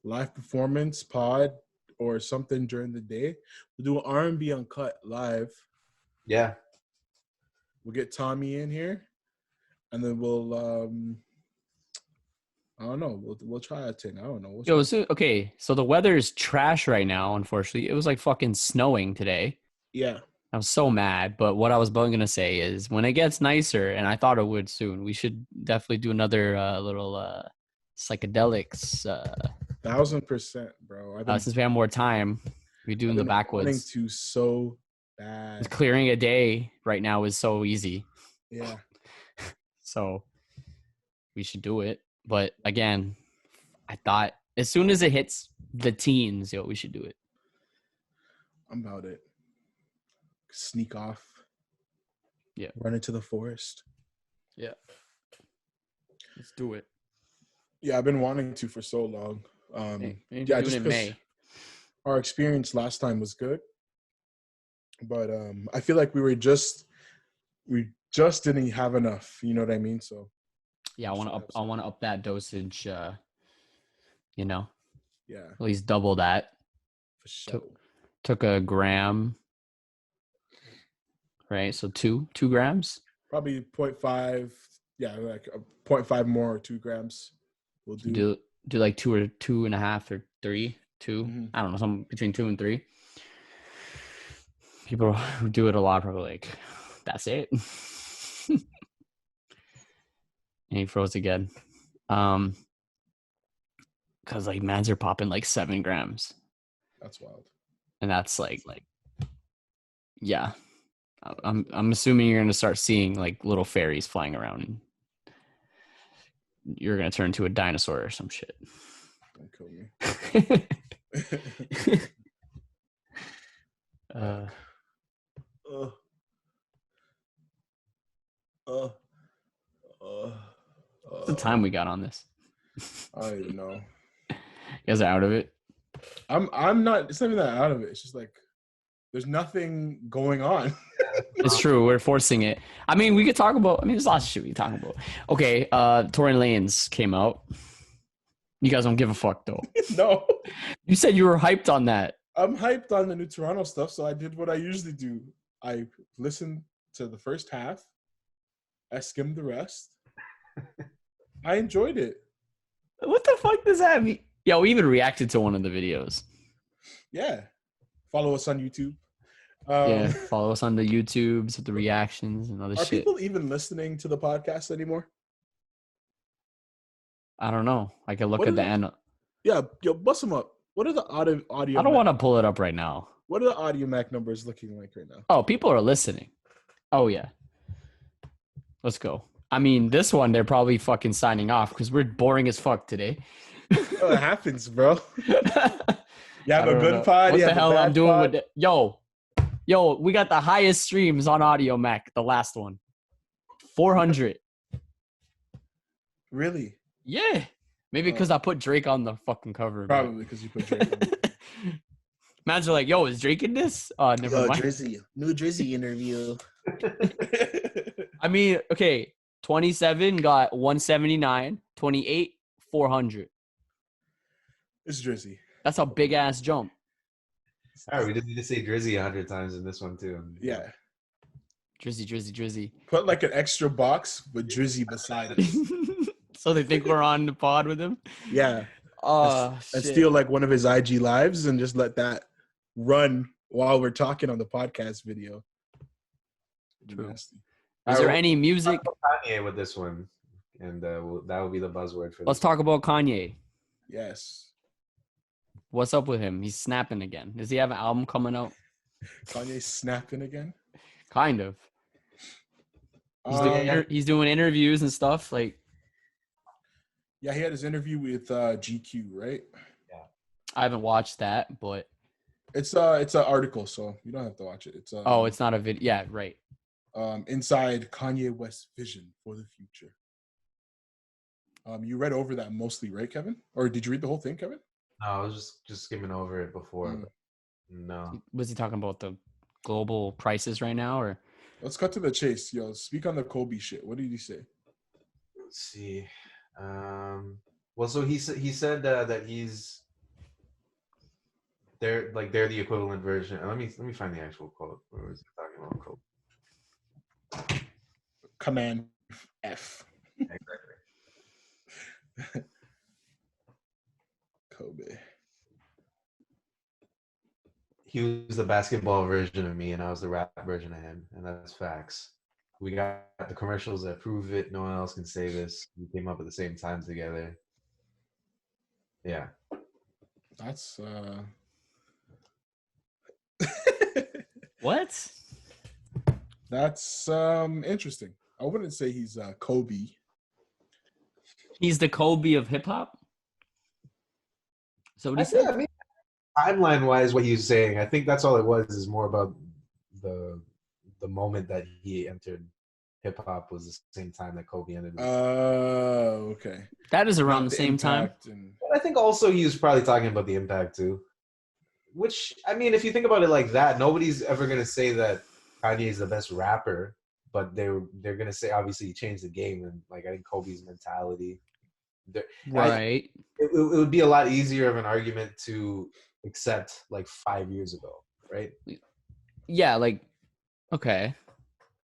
live performance pod or something during the day. We'll do an R&B uncut live. Yeah. We'll get Tommy in here, and then we'll I don't know. We'll try a thing. I don't know. Okay, so the weather is trash right now. Unfortunately, it was like fucking snowing today. Yeah. I was so mad. But what I was gonna say is, when it gets nicer, and I thought it would soon, we should definitely do another little psychedelics. 1,000%, bro. Since we have more time, we do in the backwoods. Wanting to so bad. Clearing a day right now is so easy. Yeah. So we should do it. But again, I thought as soon as it hits the teens, we should do it. I'm about it. Sneak off. Yeah. Run into the forest. Yeah. Let's do it. Yeah, I've been wanting to for so long. Yeah, just in May. Our experience last time was good, but I feel like we just didn't have enough. You know what I mean? So yeah, I want to up that dosage. Yeah, at least double that. For sure. Took a gram, right? So 2 grams. Probably 0.5. Yeah, like 0.5 more or 2 grams. We'll do like 2 or 2.5 or 3. 2. Mm-hmm. I don't know, something between 2 and 3. People who do it a lot probably like, that's it. And he froze again. Because like mans are popping like 7 grams. That's wild. And that's like yeah. I'm assuming you're gonna start seeing like little fairies flying around and you're gonna turn into a dinosaur or some shit. Don't kill me. What's the time we got on this? I don't even know. You guys are out of it? I'm not. It's not even that out of it. It's just like there's nothing going on. It's true. We're forcing it. I mean, we could talk about. I mean, there's lots of shit we can talk about. Okay, Tory Lanez came out. You guys don't give a fuck though. No. You said you were hyped on that. I'm hyped on the new Toronto stuff, so I did what I usually do. I listened to the first half. I skimmed the rest. I enjoyed it. What the fuck does that mean? Yeah, we even reacted to one of the videos. Yeah. Follow us on YouTube. Yeah, follow us on the YouTubes with the reactions and other shit. Are people even listening to the podcast anymore? I don't know. I can look at the end. Yeah, yo, bust them up. What are the audio? I don't want to pull it up right now. What are the Audio Mac numbers looking like right now? Oh, people are listening. Oh, yeah. Let's go. I mean, this one, they're probably fucking signing off because we're boring as fuck today. Oh, it happens, bro. You I have a don't good know pod. what you the have a hell I'm bad doing pod. with it. Yo, we got the highest streams on Audio Mac, the last one. 400. Really? Yeah. Maybe because I put Drake on the fucking cover. but- Probably because you put Drake on. Imagine like, yo, is Drake in this? Never mind. Drizzy. New Drizzy interview. I mean, okay, 27 got 179, 28, 400. It's Drizzy. That's a big ass jump. All right, we didn't need to say Drizzy 100 times in this one too. Yeah. Drizzy. Put like an extra box with Drizzy beside it. So they think we're on the pod with him? Yeah. Oh, And shit. steal like one of his IG lives and just let that run while we're talking on the podcast video. True. Nasty. Is there any music? Kanye with this one, and that will be the buzzword for. Let's talk about Kanye. Yes. What's up with him? He's snapping again. Does he have an album coming out? Kanye's snapping again. Kind of. He's doing interviews and stuff. Like, Yeah, he had his interview with GQ, right? I haven't watched that, but It's an article, so you don't have to watch it. It's it's not a video. Yeah, right. Inside Kanye West's vision for the future. You read over that mostly, right, Kevin? Or did you read the whole thing, Kevin? No, I was just skimming over it before. Mm. But no. Was he talking about the global prices right now, or? Let's cut to the chase, yo. Speak on the Kobe shit. What did he say? Let's see. Well, so he said that they're the equivalent version. Let me find the actual quote. Where was he talking about Kobe? Command F. Exactly. Kobe. He was the basketball version of me, and I was the rap version of him, and that's facts. We got the commercials that prove it. No one else can say this. We came up at the same time together. Yeah. That's What? That's interesting. I wouldn't say he's Kobe. He's the Kobe of hip hop. So what he I said? mean, timeline-wise, what he was saying, I think that's all it was. Is more about the moment that he entered hip hop was the same time that Kobe entered. Okay. That is around Not the same time. impact and- But I think also he was probably talking about the impact too. Which, I mean, if you think about it like that, nobody's ever gonna say that Kanye is the best rapper, but they're gonna say obviously he changed the game, and like I think Kobe's mentality. Right. It would be a lot easier of an argument to accept like 5 years ago, right? Yeah, like, okay.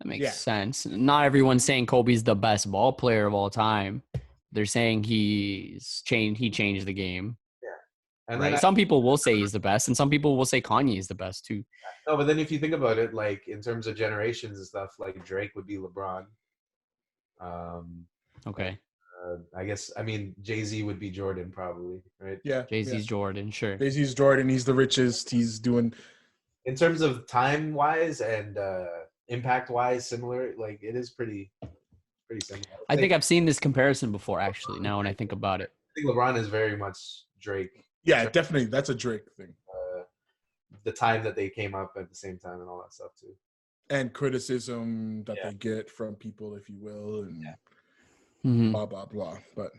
That makes Yeah. sense. Not everyone's saying Kobe's the best ball player of all time. They're saying he changed the game. And Right. then Some people will say he's the best, and some people will say Kanye is the best too. no, but then if you think about it, like in terms of generations and stuff, like Drake would be LeBron. Okay. I guess I mean Jay-Z would be Jordan probably, right? Yeah. Jay-Z's Jordan, sure. Jay-Z's Jordan. He's the richest. He's doing. In terms of time wise and impact wise, similar. Like it is pretty similar. I think I've seen this comparison before, actually, now when I think about it. I think LeBron is very much Drake. Yeah, definitely. That's a Drake thing. The time that they came up at the same time and all that stuff too. And criticism that they get from people, if you will, and Mhm. blah blah blah. But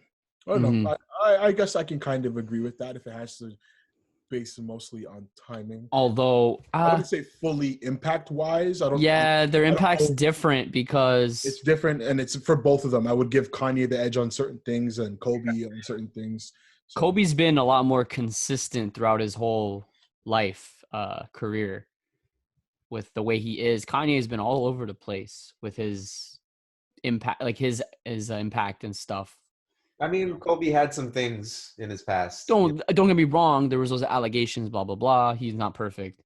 I don't know. I guess I can kind of agree with that if it has to base mostly on timing. Although, I wouldn't say fully impact wise. I don't. yeah, their I don't impact's know. different because It's different, and it's for both of them. I would give Kanye the edge on certain things and Kobe on certain things. So, Kobe's been a lot more consistent throughout his whole life, career with the way he is. Kanye has been all over the place with his impact, like his impact and stuff. I mean, Kobe had some things in his past. Don't get me wrong. There was those allegations, blah blah blah. He's not perfect.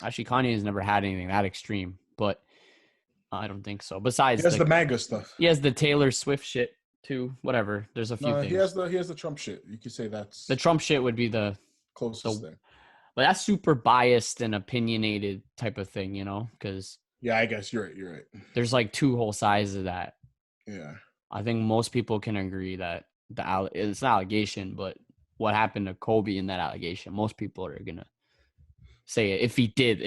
Actually, Kanye has never had anything that extreme, but I don't think so. Besides, he has the manga stuff. he has the Taylor Swift shit too. Whatever. There's a few No, things. he has the Trump shit. You could say that's The Trump shit would be the Closest thing. But that's super biased and opinionated type of thing, because Yeah, I guess you're right. there's like two whole sides of that. Yeah. I think most people can agree that it's an allegation, but what happened to Kobe in that allegation, most people are gonna say if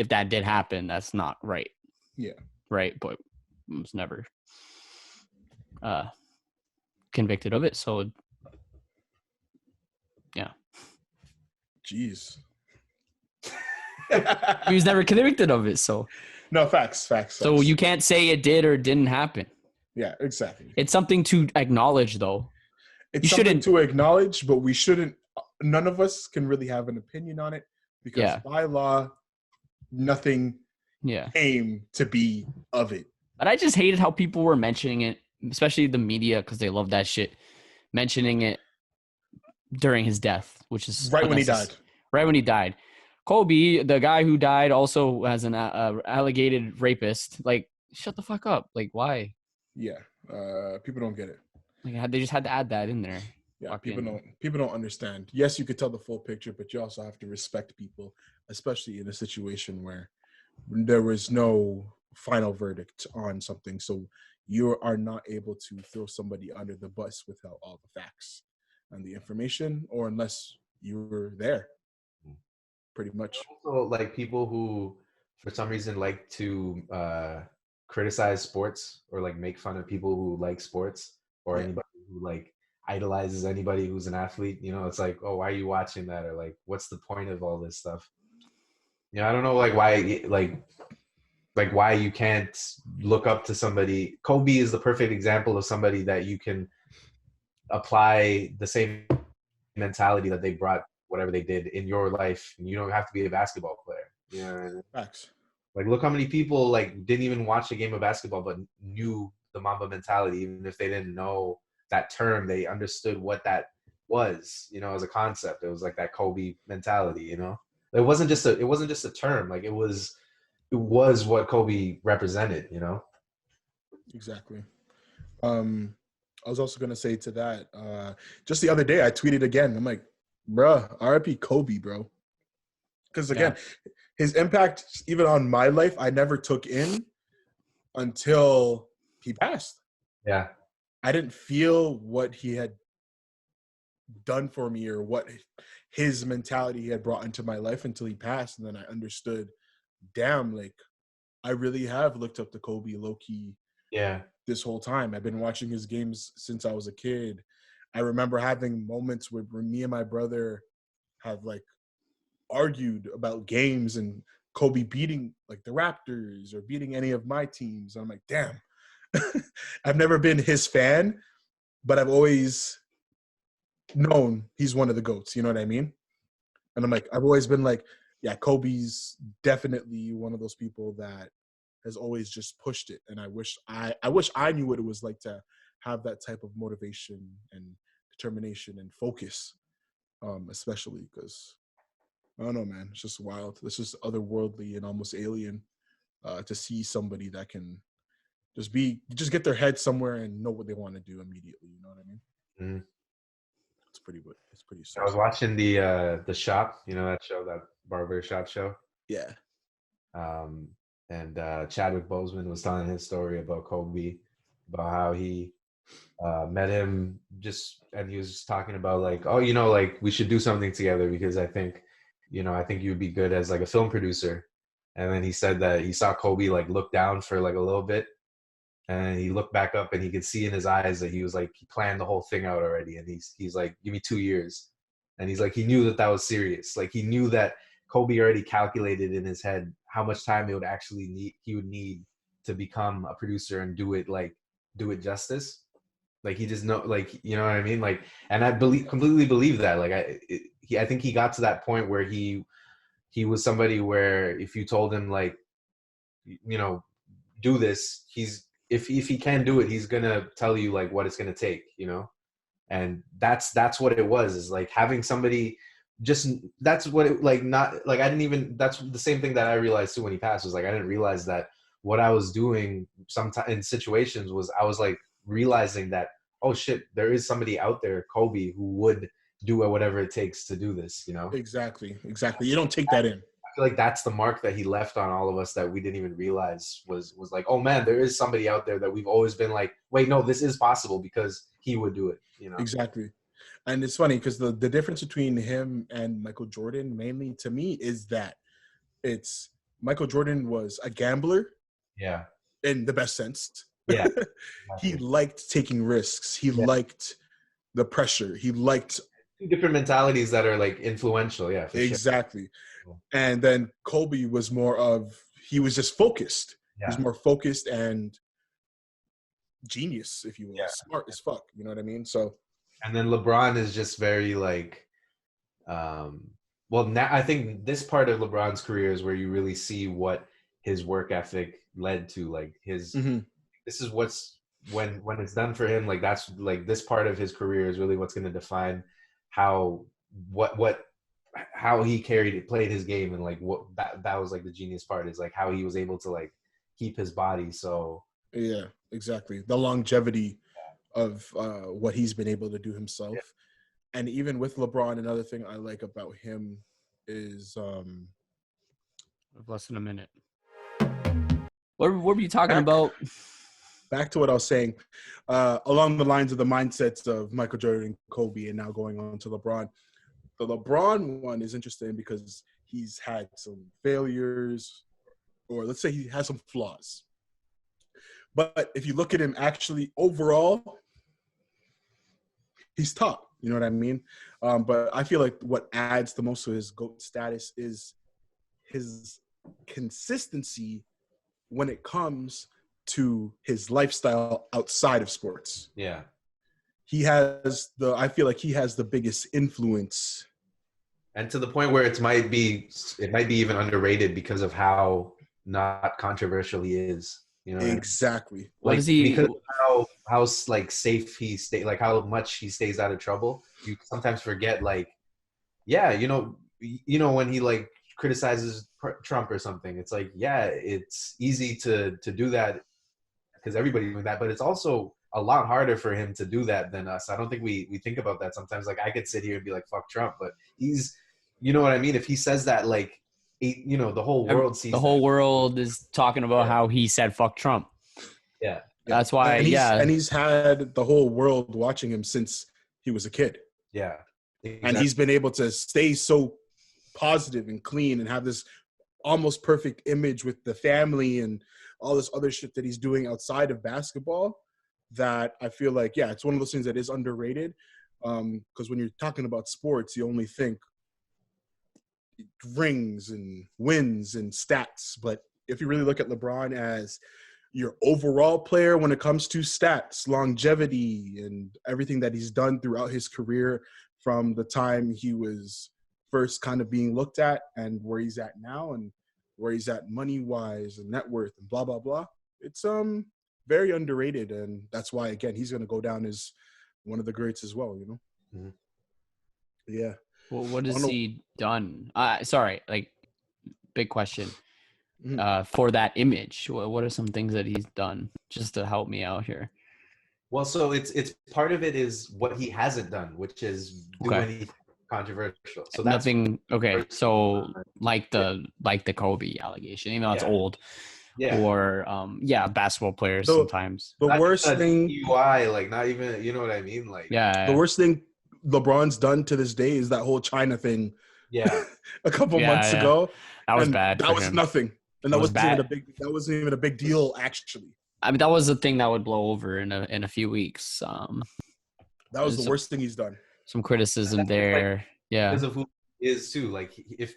that did happen, that's not right. Yeah. Right, but was never convicted of it. So yeah. Jeez. He was never convicted of it, so no, facts. So you can't say it did or didn't happen. Yeah, exactly. It's something to acknowledge, though. It's something to acknowledge, but we shouldn't. None of us can really have an opinion on it because by law, nothing came to be of it. But I just hated how people were mentioning it, especially the media, because they love that shit, mentioning it during his death, which is right when he died. Right when he died. Kobe, the guy who died, also has an alleged rapist. Like, shut the fuck up. Like, why? Yeah, people don't get it. Like, they just had to add that in there. Yeah, people don't understand. Yes, you could tell the full picture, but you also have to respect people, especially in a situation where there was no final verdict on something. So you are not able to throw somebody under the bus without all the facts and the information, or unless you were there. Pretty much. Also, like people who, for some reason, like to criticize sports or like make fun of people who like sports or anybody who like idolizes anybody who's an athlete. It's like, oh, why are you watching that? Or like, what's the point of all this stuff? I don't know, like why you can't look up to somebody. Kobe is the perfect example of somebody that you can apply the same mentality that they brought whatever they did in your life, and you don't have to be a basketball player. Facts. Like, look how many people like didn't even watch a game of basketball but knew the Mamba mentality. Even if they didn't know that term, they understood what that was, as a concept. It was like that Kobe mentality. It wasn't just a term. Like it was what Kobe represented. Exactly. I was also gonna say to that, just the other day I tweeted again. I'm like, bruh, RIP Kobe, bro. Because again, his impact, even on my life, I never took in until he passed. Yeah. I didn't feel what he had done for me or what his mentality had brought into my life until he passed. And then I understood, damn, like, I really have looked up to Kobe low-key this whole time. I've been watching his games since I was a kid. I remember having moments where me and my brother have like argued about games and Kobe beating like the Raptors or beating any of my teams. And I'm like, damn, I've never been his fan, but I've always known he's one of the GOATs. You know what I mean? And I'm like, I've always been like, yeah, Kobe's definitely one of those people that has always just pushed it. And I wish I knew what it was like to have that type of motivation and determination and focus, especially because I don't know, man. It's just wild. It's just otherworldly and almost alien to see somebody that can just get their head somewhere and know what they want to do immediately. You know what I mean? Mm-hmm. It's pretty. I was watching the Shop. That show, that barber shop show. Yeah. And Chadwick Boseman was telling his story about Kobe, about how he met him and he was just talking about like, oh, like we should do something together because I think you'd be good as like a film producer. And then he said that he saw Kobe like look down for like a little bit, and he looked back up and he could see in his eyes that he was like, he planned the whole thing out already. And he's like, give me 2 years. And he's like, he knew that was serious. Like he knew that Kobe already calculated in his head how much time he would need to become a producer and do it justice. Like he just know, like, you know what I mean? Like, and I completely believe that. Like I think he got to that point where he was somebody where if you told him like, do this, if he can do it, he's gonna tell you like what it's gonna take, and that's what it was, is like having somebody that's what it like, not like, that's the same thing that I realized too when he passed, was like, I didn't realize that what I was doing sometimes in situations was I was like realizing that, oh shit, there is somebody out there, Kobe, who would do whatever it takes to do this, you know? Exactly. You don't take that in. I feel like that's the mark that he left on all of us that we didn't even realize was like, oh man, there is somebody out there that we've always been like, wait, no, this is possible because he would do it, you know? Exactly. And it's funny because the difference between him and Michael Jordan, mainly to me, is that it's Michael Jordan was a gambler. Yeah. In the best sense. Yeah. He liked taking risks. He liked the pressure. He liked two different mentalities that are like influential. Yeah, for exactly. Sure. And then Kobe was more of, he was just focused. Yeah. He was more focused and genius, if you will. Yeah. Smart as fuck. You know what I mean? So. And then LeBron is just very like, well, now I think this part of LeBron's career is where you really see what his work ethic led to. Like his, this is what's when it's done for him. Like that's like this part of his career is really what's going to define how how he played his game, and like what that was like the genius part is like how he was able to like keep his body. So yeah, exactly. The longevity of what he's been able to do himself. Yeah. And even with LeBron, another thing I like about him is less than a minute. What were you talking about? Back to what I was saying, along the lines of the mindsets of Michael Jordan and Kobe, and now going on to LeBron. The LeBron one is interesting because he's had some failures, or let's say he has some flaws. But if you look at him actually overall, he's top. You know what I mean? But I feel like what adds the most to his GOAT status is his consistency when it comes to his lifestyle outside of sports. Yeah. I feel like he has the biggest influence. And to the point where it might be even underrated because of how not controversial he is. You know, exactly. Like, because of how like safe he stay, like how much he stays out of trouble. You sometimes forget, like, yeah, you know, when he like criticizes Trump or something, it's like, yeah, it's easy to do that because everybody's doing that, but it's also a lot harder for him to do that than us. I don't think we think about that sometimes. Like I could sit here and be like, fuck Trump, but he's, you know what I mean? If he says that, like, you know, the whole world sees the whole world is talking about how he said fuck Trump. Yeah. That's why, and he's had the whole world watching him since he was a kid. Yeah. Exactly. And he's been able to stay so positive and clean and have this almost perfect image with the family and all this other shit that he's doing outside of basketball, that I feel like, yeah, it's one of those things that is underrated. Because when you're talking about sports, you only think rings and wins and stats. But if you really look at LeBron as your overall player when it comes to stats, longevity, and everything that he's done throughout his career from the time he was first kind of being looked at and where he's at now and where he's at money-wise and net worth and blah, blah, blah. It's very underrated, and that's why, again, he's going to go down as one of the greats as well, you know? Mm-hmm. Yeah. Well, what has he done? Sorry, like, big question. For that image, what are some things that he's done just to help me out here? Well, so it's part of it is what he hasn't done, which is do anything controversial. So that's nothing. Okay, so like the Kobe allegation, even though it's old. Yeah. Or basketball players sometimes. The worst thing, UI, like not even, you know what I mean? Like the worst thing LeBron's done to this day is that whole China thing. Yeah. a couple months ago. That was bad. That was nothing. And that wasn't even a big deal, actually. I mean, that was the thing that would blow over in a few weeks. That was the worst thing he's done. Some criticism there. Like, because of who he is too. Like if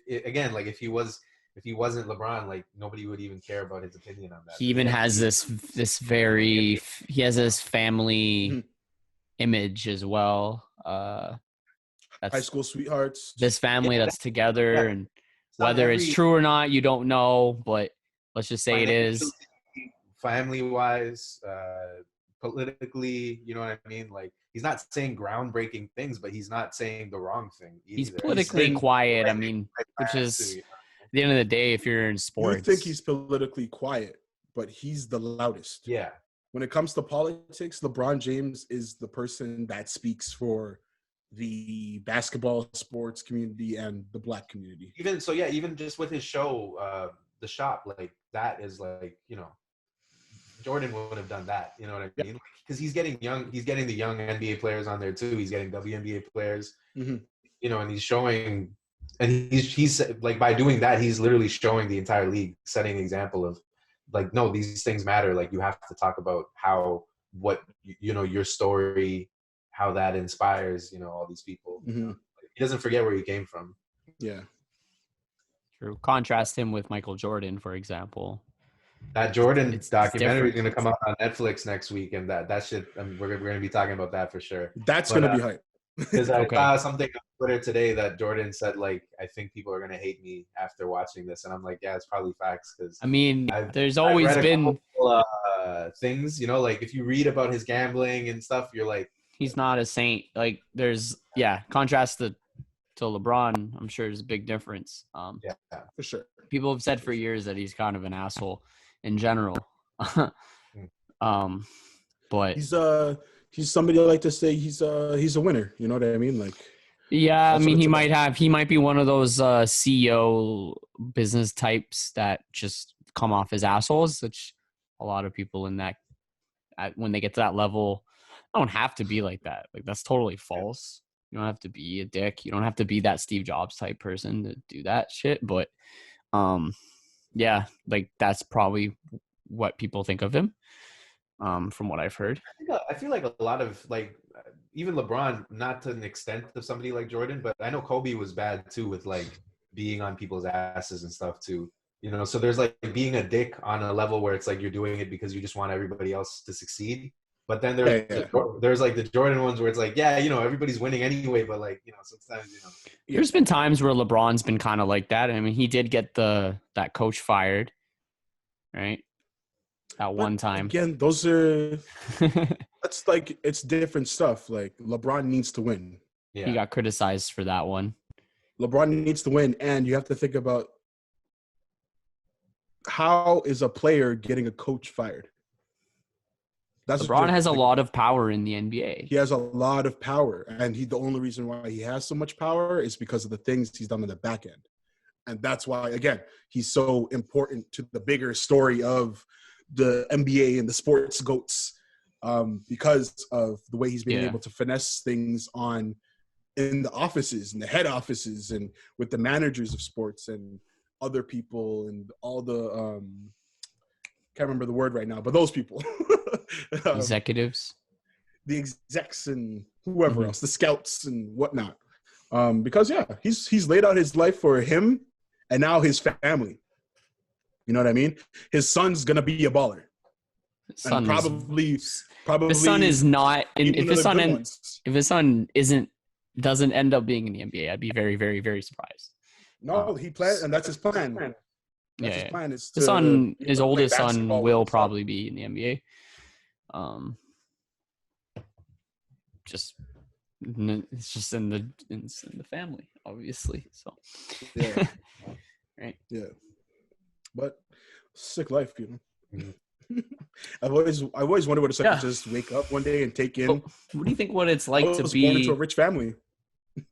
he wasn't LeBron, like nobody would even care about his opinion on that. He even has this family image as well. That's high school sweethearts. This family that's together, and whether it's true or not, you don't know, but let's just say it is. Family-wise, politically, you know what I mean? Like, he's not saying groundbreaking things, but he's not saying the wrong thing either. He's politically quiet, I mean, which is, at the end of the day, if you're in sports. You think he's politically quiet, but he's the loudest. Yeah. When it comes to politics, LeBron James is the person that speaks for the basketball sports community and the Black community. Even just with his show, The Shop, like that is like, Jordan wouldn't have done that. You know what I mean? Because he's getting the young NBA players on there too. He's getting WNBA players, Mm-hmm. And he's showing, and he's like, by doing that, he's literally showing the entire league, setting an example of like, no, these things matter. Like you have to talk about your story, how that inspires, all these people. Mm-hmm. He doesn't forget where he came from. Yeah. True. Contrast him with Michael Jordan, for example. That Jordan It's documentary is different. going to come out on Netflix next week, and that shit, we're going to be talking about that for sure. That's going to be hype. Because I saw something on Twitter today that Jordan said, like, I think people are going to hate me after watching this. And I'm like, yeah, it's probably facts. Because I mean, there's always been things, like if you read about his gambling and stuff, you're like, he's not a saint. Like there's contrast to LeBron, I'm sure there's a big difference. Yeah, for sure. People have said for years that he's kind of an asshole in general. But he's somebody I like to say he's a winner. You know what I mean? Like, yeah, I mean, he might be one of those CEO business types that just come off as assholes, which a lot of people in that, when they get to that level, don't have to be like that. Like that's totally false. You don't have to be a dick. You don't have to be that Steve Jobs type person to do that shit. But like that's probably what people think of him. From what I've heard, I feel like a lot of like even LeBron, not to an extent of somebody like Jordan, but I know Kobe was bad too with like being on people's asses and stuff too. So there's like being a dick on a level where it's like you're doing it because you just want everybody else to succeed. But then there's like the Jordan ones where it's like, everybody's winning anyway, but like, sometimes, There's been times where LeBron's been kind of like that. I mean, he did get that coach fired, right? At one time. Again, that's like, it's different stuff. Like LeBron needs to win. Yeah. He got criticized for that one. LeBron needs to win. And you have to think about how is a player getting a coach fired? LeBron has a lot of power in the NBA. He has a lot of power. And the only reason why he has so much power is because of the things he's done in the back end. And that's why, again, he's so important to the bigger story of the NBA and the sports goats, because of the way he's been able to finesse things in the offices and the head offices and with the managers of sports and other people and all the can't remember the word right now, but those people. Executives. The execs and whoever else, the scouts and whatnot. Because he's laid out his life for him and now his family. You know what I mean? His son's gonna be a baller. Probably the son is not. If his son doesn't end up being in the NBA, I'd be very, very, very surprised. No, he planned, and that's his plan. His plan is his oldest son will probably be in the NBA. It's just in the family, obviously. So yeah, right, yeah. But sick life, I've always wondered what it's like to just wake up one day and take in. What do you think? What it's like to be born into a rich family?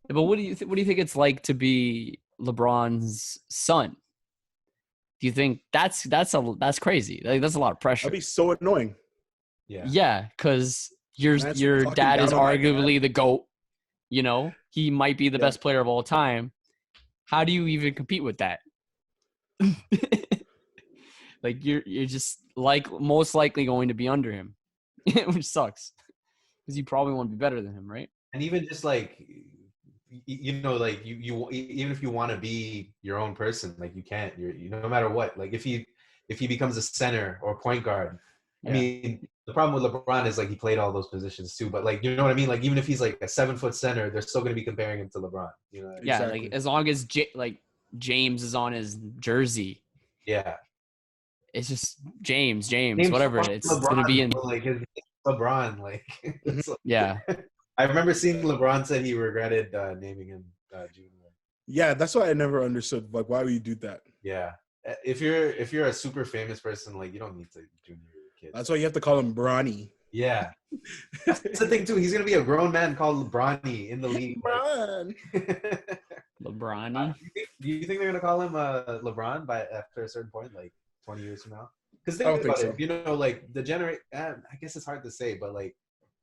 But what do you think it's like to be LeBron's son? Do you think that's crazy? Like, that's a lot of pressure. That'd be so annoying. Yeah, because your dad is arguably the GOAT. He might be the best player of all time. How do you even compete with that? Like you're just like most likely going to be under him, which sucks because you probably want to be better than him, right? And even just like like you even if you want to be your own person, like you can't. No matter what. Like if he becomes a center or point guard, I mean the problem with LeBron is like he played all those positions too. But like you know what I mean. Like even if he's like a 7-foot center, they're still going to be comparing him to LeBron. Yeah, exactly. Like as long as James is on his jersey. Yeah. It's just James, whatever. It's going to be in like LeBron. Like, yeah. I remember seeing LeBron said he regretted naming him Junior. Yeah, that's why I never understood. Like, why would you do that? Yeah, if you're a super famous person, like you don't need to Junior your kid. That's why you have to call him Bronny. Yeah. That's the thing too. He's gonna be a grown man called LeBron in the league. Brian. LeBron. Do you think they're gonna call him LeBron by after a certain point, like 20 years from now? Because I don't think think about so. it, like the I guess it's hard to say, but like,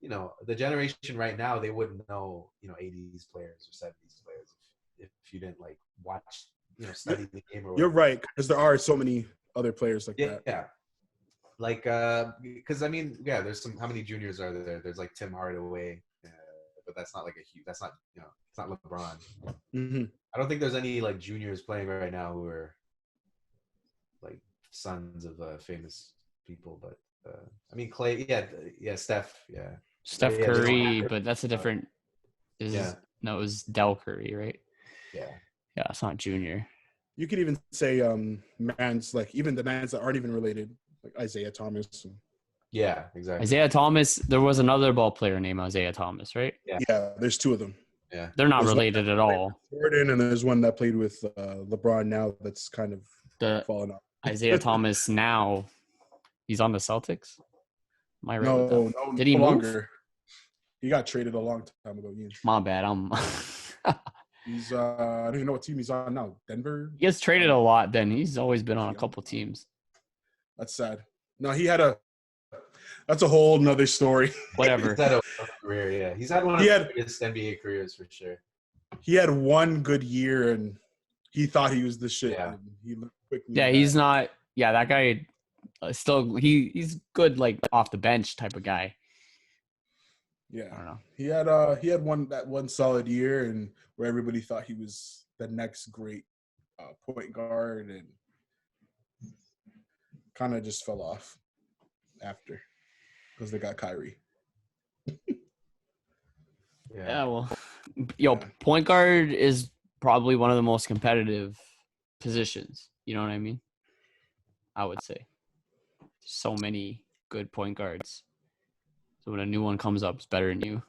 the generation right now, they wouldn't know, 80s players or 70s players if you didn't like watch, study the game or whatever. You're right, because there are so many other players like Yeah, that. yeah. Like, because I mean, yeah, there's how many juniors are there? There's like Tim Hardaway, but that's not like that's not, it's not LeBron. Mm-hmm. I don't think there's any like juniors playing right now who are like sons of famous people, but I mean Clay, yeah, Steph, yeah. Steph Yeah, Curry, but that's a different. Yeah. It was Del Curry, right? Yeah. Yeah, it's not junior. You could even say mans, like even the mans that aren't even related, like Isaiah Thomas. Yeah, exactly. Isaiah Thomas. There was another ball player named Isaiah Thomas, right? Yeah, there's two of them. Yeah, they're not There's related at all. Jordan, and there's one that played with LeBron now that's kind of fallen off. Isaiah Thomas now, he's on the Celtics. Am I right with that? No, Did he move? longer. He got traded a long time ago. Yeah. My bad. He's I don't even know what team he's on now. Denver. He gets traded a lot. Then he's always been on a couple teams. That's sad. No, he had that's a whole nother story. Whatever. He's had a career, yeah. He's had one of the biggest NBA careers for sure. He had one good year, and he thought he was the shit. Yeah. And he quickly. Yeah, he's not. Yeah, that guy. Still, he's good, like off the bench type of guy. Yeah, I don't know. He had one solid year, and where everybody thought he was the next great point guard, and kind of just fell off after because they got Kyrie. Yeah, well, point guard is probably one of the most competitive positions. You know what I mean? I would say. So many good point guards. So when a new one comes up, it's better than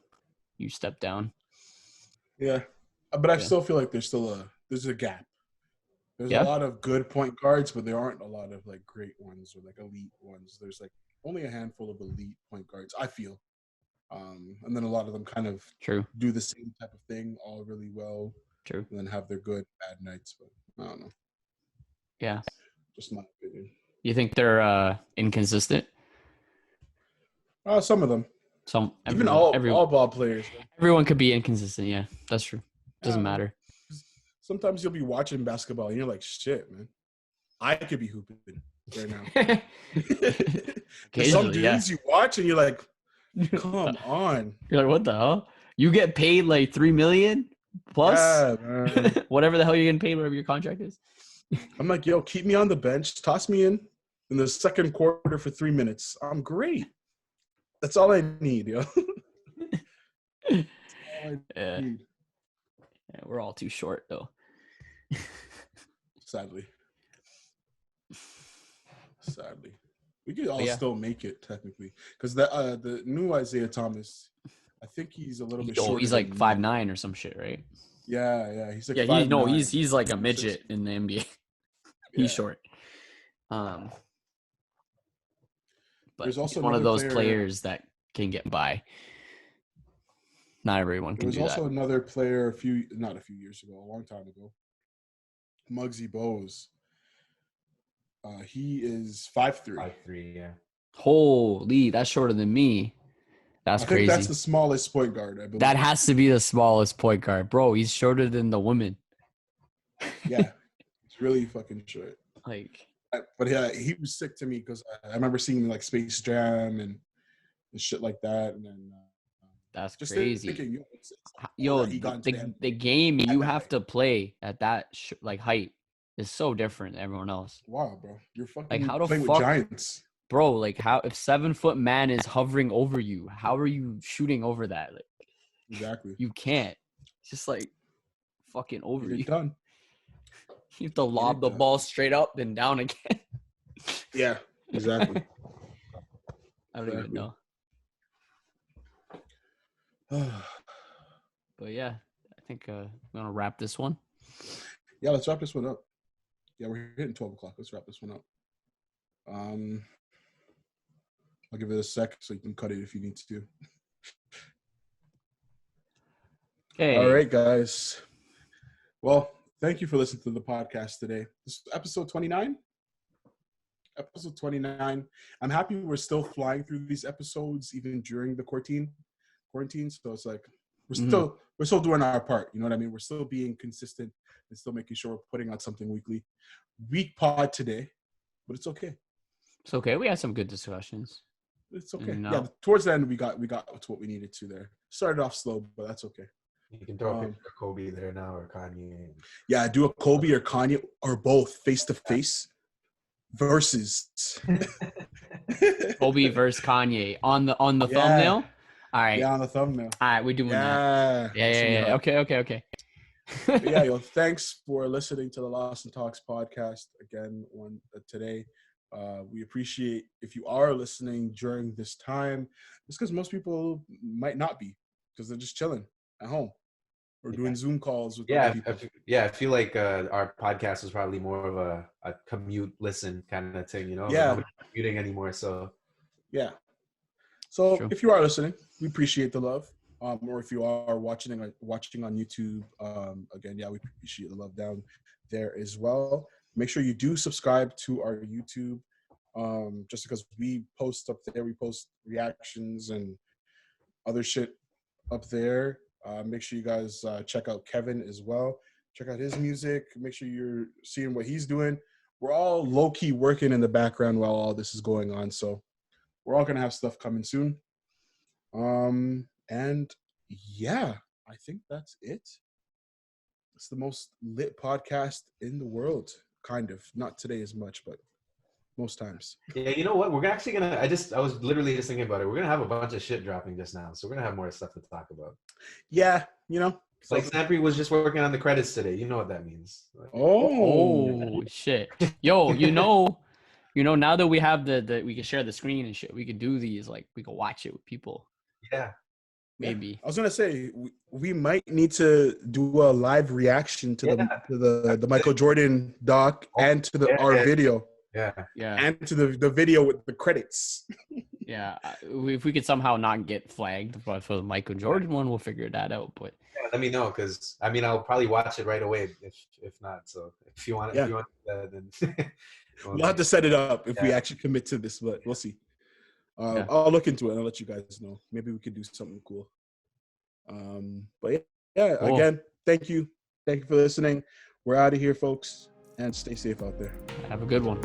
you step down. Yeah, but I still feel like there's a gap. There's a lot of good point guards, but there aren't a lot of like great ones or like elite ones. There's like only a handful of elite point guards, I feel. And then a lot of them kind of do the same type of thing all really well. True. And then have their good, bad nights, but I don't know. Yeah. Just my opinion. You think they're inconsistent? Some of them. Even all ball players. Everyone could be inconsistent. Yeah, that's true. Doesn't matter. Sometimes you'll be watching basketball and you're like, shit, man. I could be hooping right now. Some dudes you watch and you're like, come on. You're like, what the hell? You get paid like $3 million plus whatever the hell you're getting paid, whatever your contract is. I'm like, yo, keep me on the bench. Toss me in the second quarter for 3 minutes. I'm great. That's all I need, yo. Yeah, we're all too short, though. Sadly. We could all still make it, technically. Because the new Isaiah Thomas, I think he's a little bit shorter. He's like 5'9" or some shit, right? Yeah. He's like 5'9". He's like a midget in the NBA. He's short. But there's also one of those players that can get by. Not everyone can do that. There was also another player not a few years ago, a long time ago. Muggsy Bogues. He is 5'3". 5'3", yeah. Holy, that's shorter than me. That's crazy. I think that's the smallest point guard, I believe. That has to be the smallest point guard. Bro, he's shorter than the women. Yeah. It's really fucking short. Like, but yeah, he was sick to me because I remember seeing him like Space Jam and shit like that, and then that's crazy. Thinking, the game you have to play at that height is so different than everyone else. Wow, bro, you're fucking like how the playing fuck, with giants, bro? Like how if 7-foot man is hovering over you, how are you shooting over that? Like, exactly, you can't. It's just like fucking over you. Done. You have to lob the ball straight up and down again. Yeah, exactly. I don't even know. But yeah, I think we're gonna wrap this one. Yeah, let's wrap this one up. Yeah, we're hitting 12 o'clock. Let's wrap this one up. I'll give it a sec so you can cut it if you need to. Okay. All right, guys. Well, thank you for listening to the podcast today. This is episode 29. Episode 29. I'm happy we're still flying through these episodes even during the quarantine. So it's like we're still doing our part. You know what I mean? We're still being consistent and still making sure we're putting out something weekly. Weak pod today, but it's okay. It's okay. We had some good discussions. It's okay. No. Yeah, towards the end we got to what we needed to there. Started off slow, but that's okay. You can throw a picture of Kobe there now or Kanye. Yeah, do a Kobe or Kanye or both face to face versus Kobe versus Kanye on the thumbnail. All right. Yeah, on the thumbnail. All right, we're doing that. Yeah. Okay. Yeah, yo, thanks for listening to the Lost and Talks podcast again today. We appreciate if you are listening during this time. It's because most people might not be because they're just chilling at home or doing Zoom calls with other people. I feel like our podcast is probably more of a commute listen kind of thing, you know? Yeah. Nobody's commuting anymore, so. Yeah. So True. if you are listening, we appreciate the love. Or if you are watching on YouTube, again, yeah, we appreciate the love down there as well. Make sure you do subscribe to our YouTube, just because we post up there. We post reactions and other shit up there. Make sure you guys check out Kevin as well. Check out his music. Make sure you're seeing what he's doing. We're all low-key working in the background while all this is going on, so we're all going to have stuff coming soon. And yeah, I think that's it. It's the most lit podcast in the world, kind of. Not today as much, but most times. Yeah, you know what? We're actually gonna. I was literally just thinking about it. We're gonna have a bunch of shit dropping just now, so we're gonna have more stuff to talk about. Yeah, you know. Like Snappy was just working on the credits today. You know what that means. Oh shit. Yo, you know, now that we have the we can share the screen and shit, we could do these, like we could watch it with people. Yeah. Maybe. Yeah. I was gonna say we might need to do a live reaction to the Michael Jordan doc and to our video. Yeah. And to the video with the credits. Yeah. If we could somehow not get flagged for the Michael Jordan one, we'll figure that out. But yeah, let me know, because I mean I'll probably watch it right away if not. So if you want then we'll have to set it up if we actually commit to this, but we'll see. I'll look into it and I'll let you guys know. Maybe we could do something cool. But yeah, cool. Again, thank you for listening. We're out of here, folks, and stay safe out there. Have a good one.